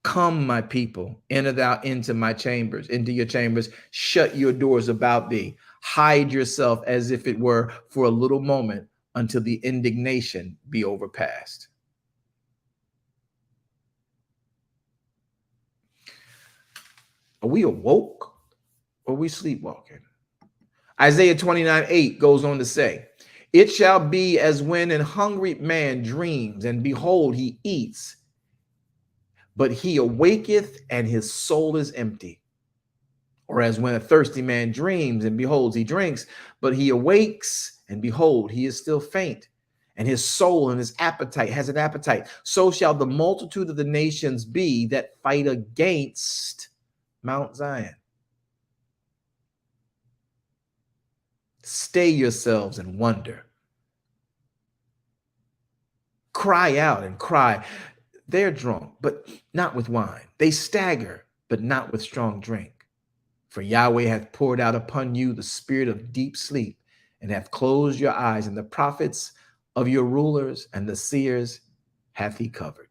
Come, my people, enter thou into my chambers, into your chambers, shut your doors about thee, hide yourself as if it were for a little moment until the indignation be overpast. Are we awoke or are we sleepwalking? Isaiah 29:8 goes on to say, it shall be as when an hungry man dreams, and behold, he eats, but he awaketh, and his soul is empty. Or as when a thirsty man dreams, and behold, he drinks, but he awakes, and behold, he is still faint, and his soul and his appetite has an appetite. So shall the multitude of the nations be that fight against Mount Zion. Stay yourselves and wonder. Cry out and cry. They're drunk, but not with wine. They stagger, but not with strong drink. For Yahweh hath poured out upon you the spirit of deep sleep, and hath closed your eyes, and the prophets of your rulers and the seers hath he covered.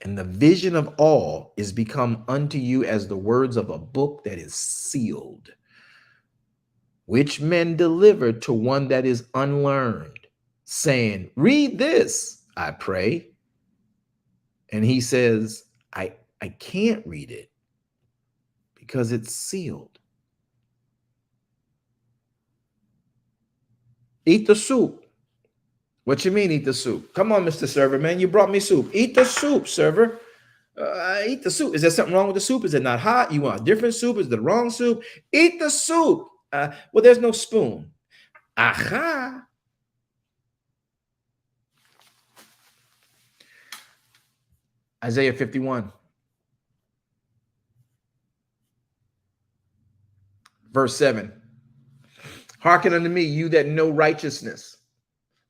And the vision of all is become unto you as the words of a book that is sealed, which men deliver to one that is unlearned, saying, read this, I pray. And he says, I can't read it because it's sealed. Eat the soup. What you mean eat the soup? Come on, Mr. Server, man. You brought me soup. Eat the soup, server. Eat the soup. Is there something wrong with the soup? Is it not hot? You want a different soup? Is it the wrong soup? Eat the soup. Well, there's no spoon. Aha. Isaiah 51. Verse 7. Hearken unto me, you that know righteousness,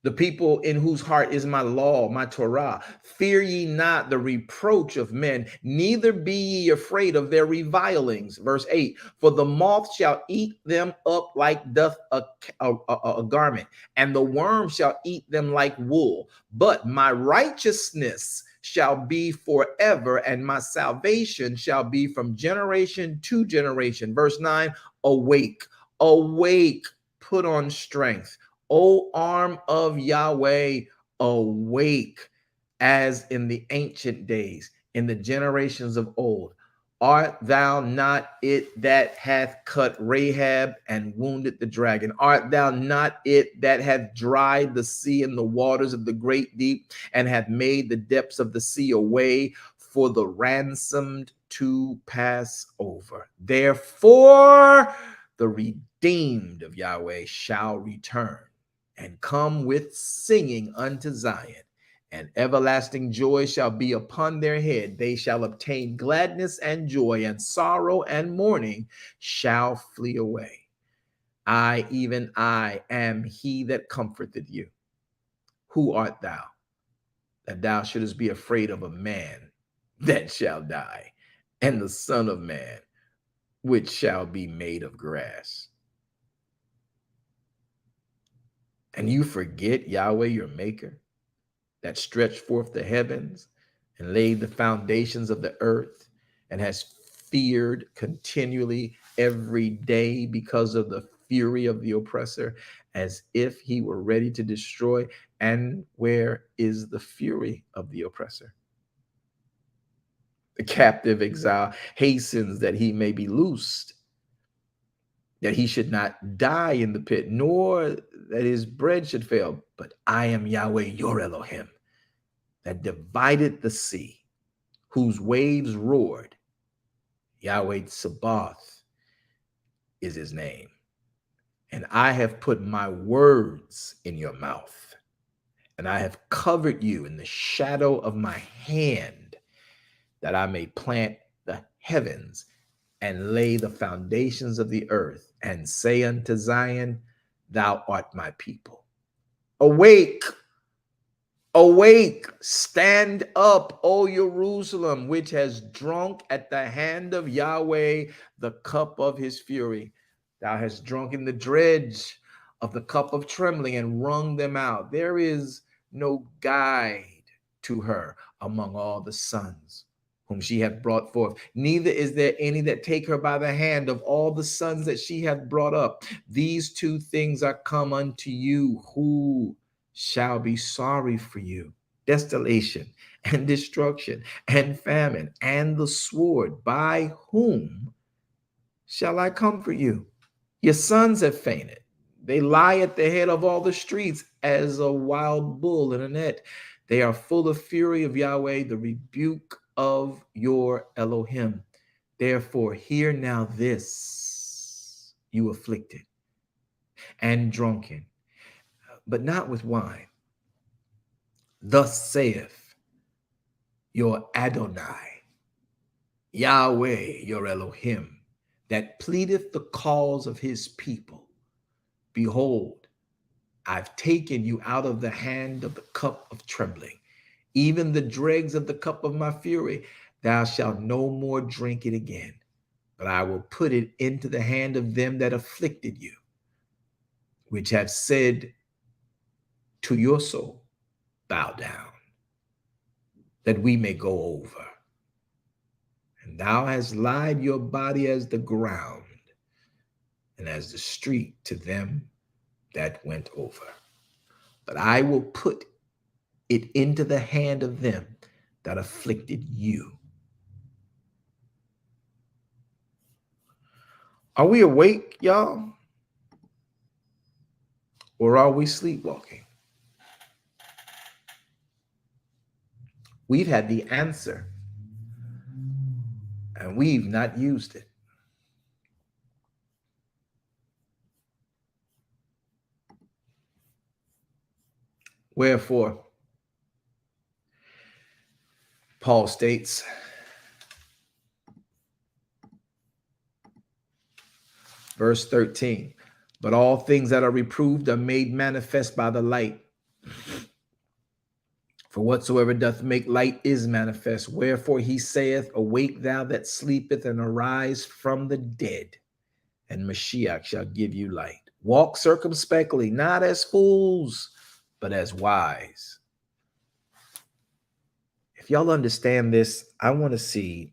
the people in whose heart is my law, my Torah. Fear ye not the reproach of men, neither be ye afraid of their revilings. Verse 8, for the moth shall eat them up like doth a garment, and the worm shall eat them like wool. But my righteousness shall be forever, and my salvation shall be from generation to generation. Verse 9, awake, awake, put on strength. O arm of Yahweh, awake, as in the ancient days, in the generations of old. Art thou not it that hath cut Rahab and wounded the dragon? Art thou not it that hath dried the sea and the waters of the great deep, and hath made the depths of the sea a way for the ransomed to pass over? Therefore, the redeemed of Yahweh shall return and come with singing unto Zion, and everlasting joy shall be upon their head. They shall obtain gladness and joy, and sorrow and mourning shall flee away. I, even I, am he that comforteth you. Who art thou, that thou shouldest be afraid of a man that shall die, and the Son of Man, which shall be made of grass? And you forget Yahweh your maker, that stretched forth the heavens and laid the foundations of the earth, and has feared continually every day because of the fury of the oppressor, as if he were ready to destroy. And where is the fury of the oppressor? The captive exile hastens that he may be loosed, that he should not die in the pit, nor that his bread should fail. But I am Yahweh your Elohim, that divided the sea, whose waves roared. Yahweh Sabaoth is his name. And I have put my words in your mouth, and I have covered you in the shadow of my hand, that I may plant the heavens and lay the foundations of the earth, and say unto Zion, thou art my people. Awake, awake, stand up, O Jerusalem, which has drunk at the hand of Yahweh the cup of his fury. Thou hast drunken the dredge of the cup of trembling, and wrung them out. There is no guide to her among all the sons whom she hath brought forth. Neither is there any that take her by the hand of all the sons that she hath brought up. These two things are come unto you. Who shall be sorry for you? Desolation and destruction and famine and the sword. By whom shall I comfort you? Your sons have fainted. They lie at the head of all the streets as a wild bull in a net. They are full of fury of Yahweh, the rebuke of your Elohim. Therefore, hear now this, you afflicted and drunken, but not with wine. Thus saith your Adonai, Yahweh, your Elohim, that pleadeth the cause of his people. Behold, I've taken you out of the hand of the cup of trembling, even the dregs of the cup of my fury. Thou shalt no more drink it again, but I will put it into the hand of them that afflicted you, which have said to your soul, bow down, that we may go over. And thou hast lied your body as the ground, and as the street to them that went over. But I will put it into the hand of them that afflicted you. Are we awake, y'all? Or are we sleepwalking? We've had the answer, and we've not used it. Wherefore, Paul states, verse 13, but all things that are reproved are made manifest by the light. For whatsoever doth make light is manifest. Wherefore he saith, awake thou that sleepeth, and arise from the dead, and Mashiach shall give you light. Walk circumspectly, not as fools, but as wise. If If y'all understand this, I want to see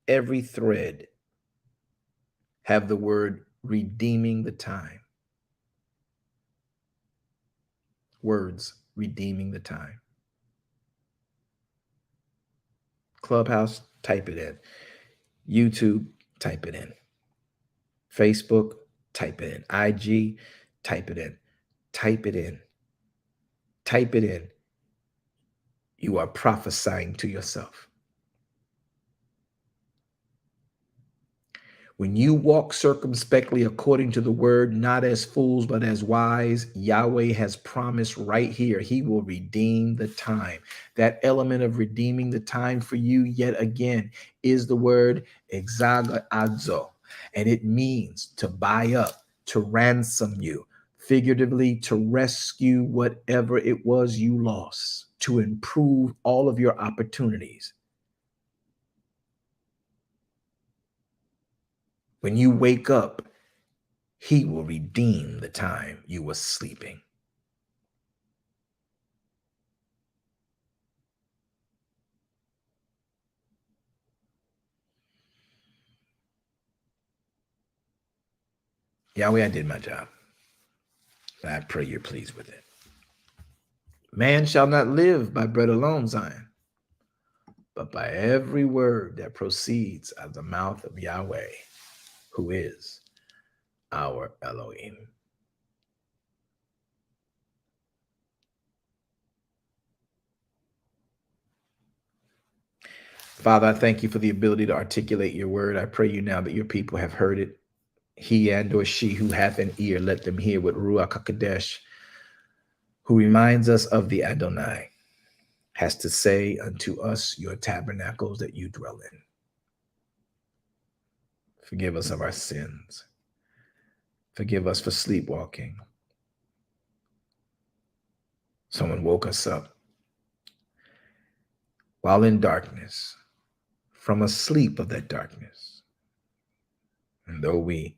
every thread have the word redeeming the time. Words, redeeming the time. Clubhouse, type it in. YouTube, type it in. Facebook, type it in. IG, type it in. Type it in. Type it in. You are prophesying to yourself. When you walk circumspectly according to the word, not as fools, but as wise, Yahweh has promised right here, he will redeem the time. That element of redeeming the time for you, yet again, is the word exagazo. And it means to buy up, to ransom you, figuratively to rescue whatever it was you lost, to improve all of your opportunities. When you wake up, he will redeem the time you were sleeping. Yahweh, I did my job. I pray you're pleased with it. Man shall not live by bread alone, Zion, but by every word that proceeds out of the mouth of Yahweh, who is our Elohim. Father, I thank you for the ability to articulate your word. I pray you now that your people have heard it. He and or she who hath an ear, let them hear what Ruach HaKodesh, who reminds us of the Adonai, has to say unto us, your tabernacles that you dwell in. Forgive us of our sins. Forgive us for sleepwalking. Someone woke us up while in darkness, from a sleep of that darkness. And though we,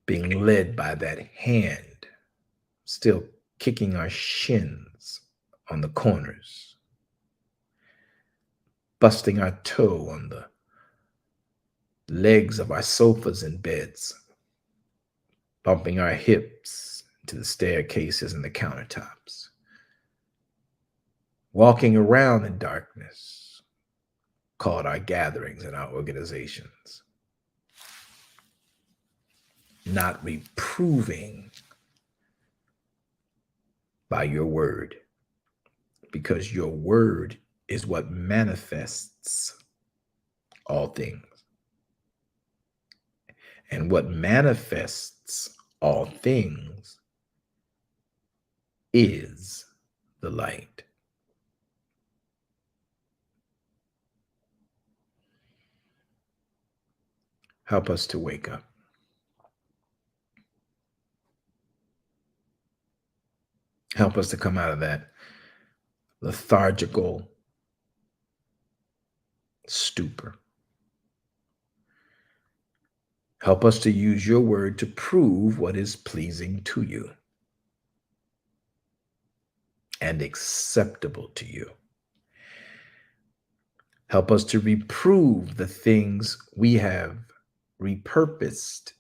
being led by that hand, still kicking our shins on the corners, busting our toe on the legs of our sofas and beds, bumping our hips to the staircases and the countertops, walking around in darkness, called our gatherings and our organizations, not reproving by your word, because your word is what manifests all things. And what manifests all things is the light. Help us to wake up. Help us to come out of that lethargical stupor. Help us to use your word to prove what is pleasing to you and acceptable to you. Help us to reprove the things we have repurposed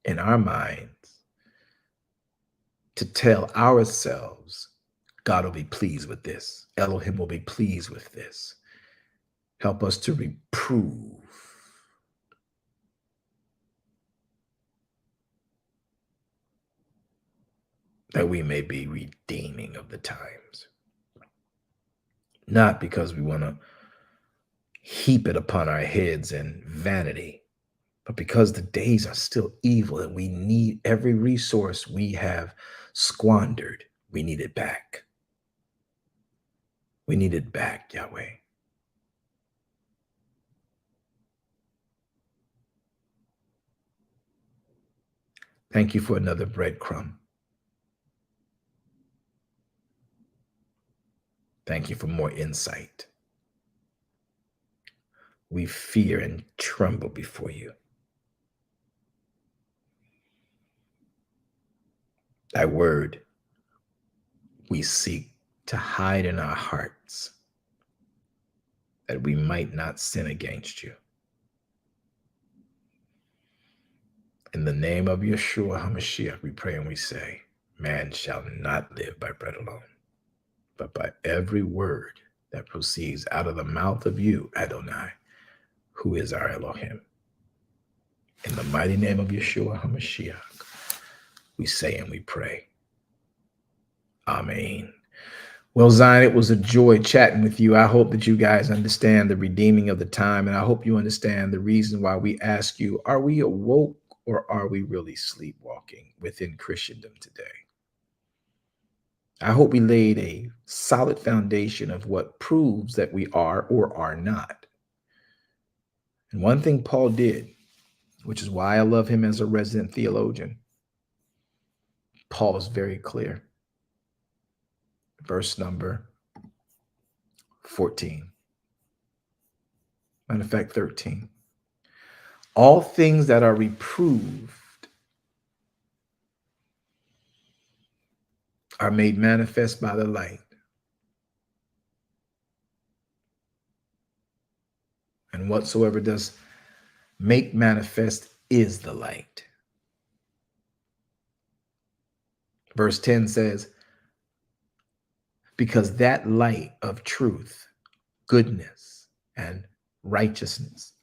in our minds to tell ourselves, God will be pleased with this. Elohim will be pleased with this. Help us to reprove that we may be redeeming of the times. Not because we want to heap it upon our heads in vanity, but because the days are still evil and we need every resource we have squandered. We need it back. We need it back, Yahweh. Thank you for another breadcrumb. Thank you for more insight. We fear and tremble before you. Thy word we seek to hide in our hearts, that we might not sin against you. In the name of Yeshua HaMashiach, we pray and we say, man shall not live by bread alone, but by every word that proceeds out of the mouth of you, Adonai, who is our Elohim. In the mighty name of Yeshua HaMashiach, we say and we pray. Amen. Well, Zion, it was a joy chatting with you. I hope that you guys understand the redeeming of the time, and I hope you understand the reason why we ask you, are we awoke or are we really sleepwalking within Christendom today? I hope we laid a solid foundation of what proves that we are or are not. And one thing Paul did, which is why I love him as a resident theologian, Paul is very clear. Verse number 14. Matter of fact, 13. All things that are reproved are made manifest by the light. And whatsoever does make manifest is the light. Verse 10 says, because that light of truth, goodness, and righteousness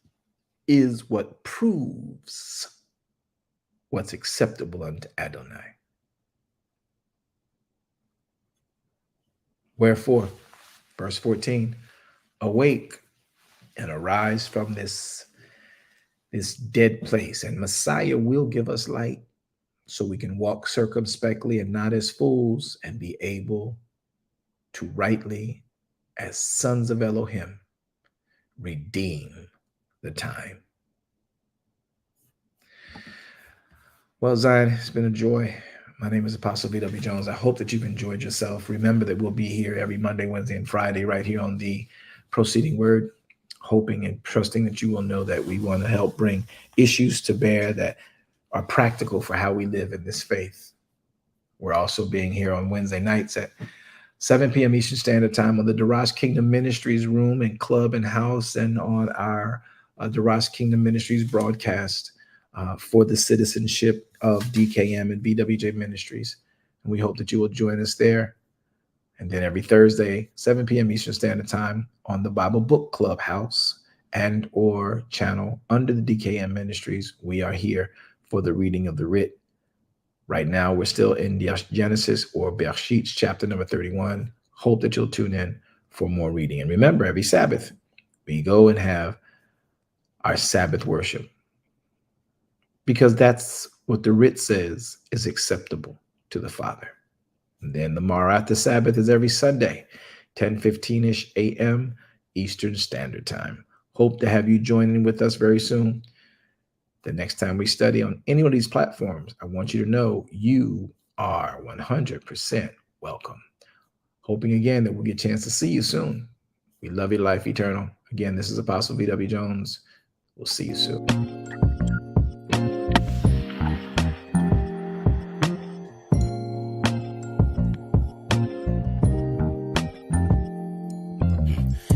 is what proves what's acceptable unto Adonai. Wherefore, verse 14, awake and arise from this dead place, and Messiah will give us light so we can walk circumspectly and not as fools, and be able to rightly, as sons of Elohim, redeem the time. Well, Zion, it's been a joy. My name is Apostle V.W. Jones. I hope that you've enjoyed yourself. Remember that we'll be here every Monday, Wednesday, and Friday right here on the Proceeding Word, hoping and trusting that you will know that we want to help bring issues to bear that are practical for how we live in this faith. We're also being here on Wednesday nights at 7 p.m. Eastern Standard Time on the Darash Kingdom Ministries room and club and house, and on our Darash Kingdom Ministries broadcast for the citizenship of DKM and VWJ Ministries. And we hope that you will join us there. And then every Thursday, 7 p.m. Eastern Standard Time on the Bible Book Club house and or channel under the DKM Ministries, we are here for the reading of the writ. Right now, we're still in Genesis or Bereshit, chapter number 31. Hope that you'll tune in for more reading. And remember, every Sabbath, we go and have our Sabbath worship, because that's what the writ says is acceptable to the Father. And then the Maranatha Sabbath is every Sunday, 10:15-ish a.m. Eastern Standard Time. Hope to have you join in with us very soon. The next time we study on any of these platforms, I want you to know you are 100% welcome. Hoping again that we'll get a chance to see you soon. We love you, life eternal. Again, this is Apostle V.W. Jones. We'll see you soon.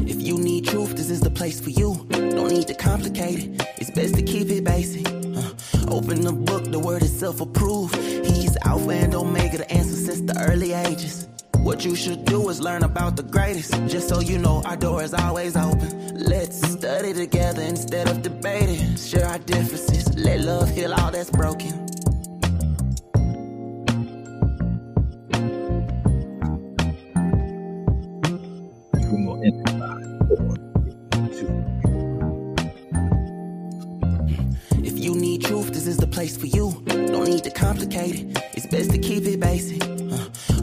If you need truth, this is the place for you. Don't need to complicate it. It's best to keep it basic. Open the book, the word itself approved. He's Alpha and Omega, the answer since the early ages. What you should do is learn about the greatest. Just so you know, our door is always open. Let's study together instead of debating. Share our differences. Let love heal all that's broken. If you need truth, this is the place for you. Don't need to complicate it. It's best to keep it basic.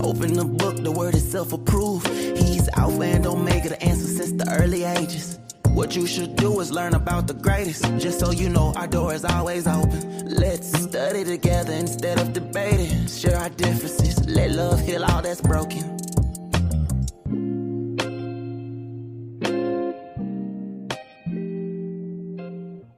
Open the book, the word itself approved. He's Alpha and Omega, the answer since the early ages. What you should do is learn about the greatest. Just so you know, our door is always open. Let's study together instead of debating. Share our differences. Let love heal all that's broken.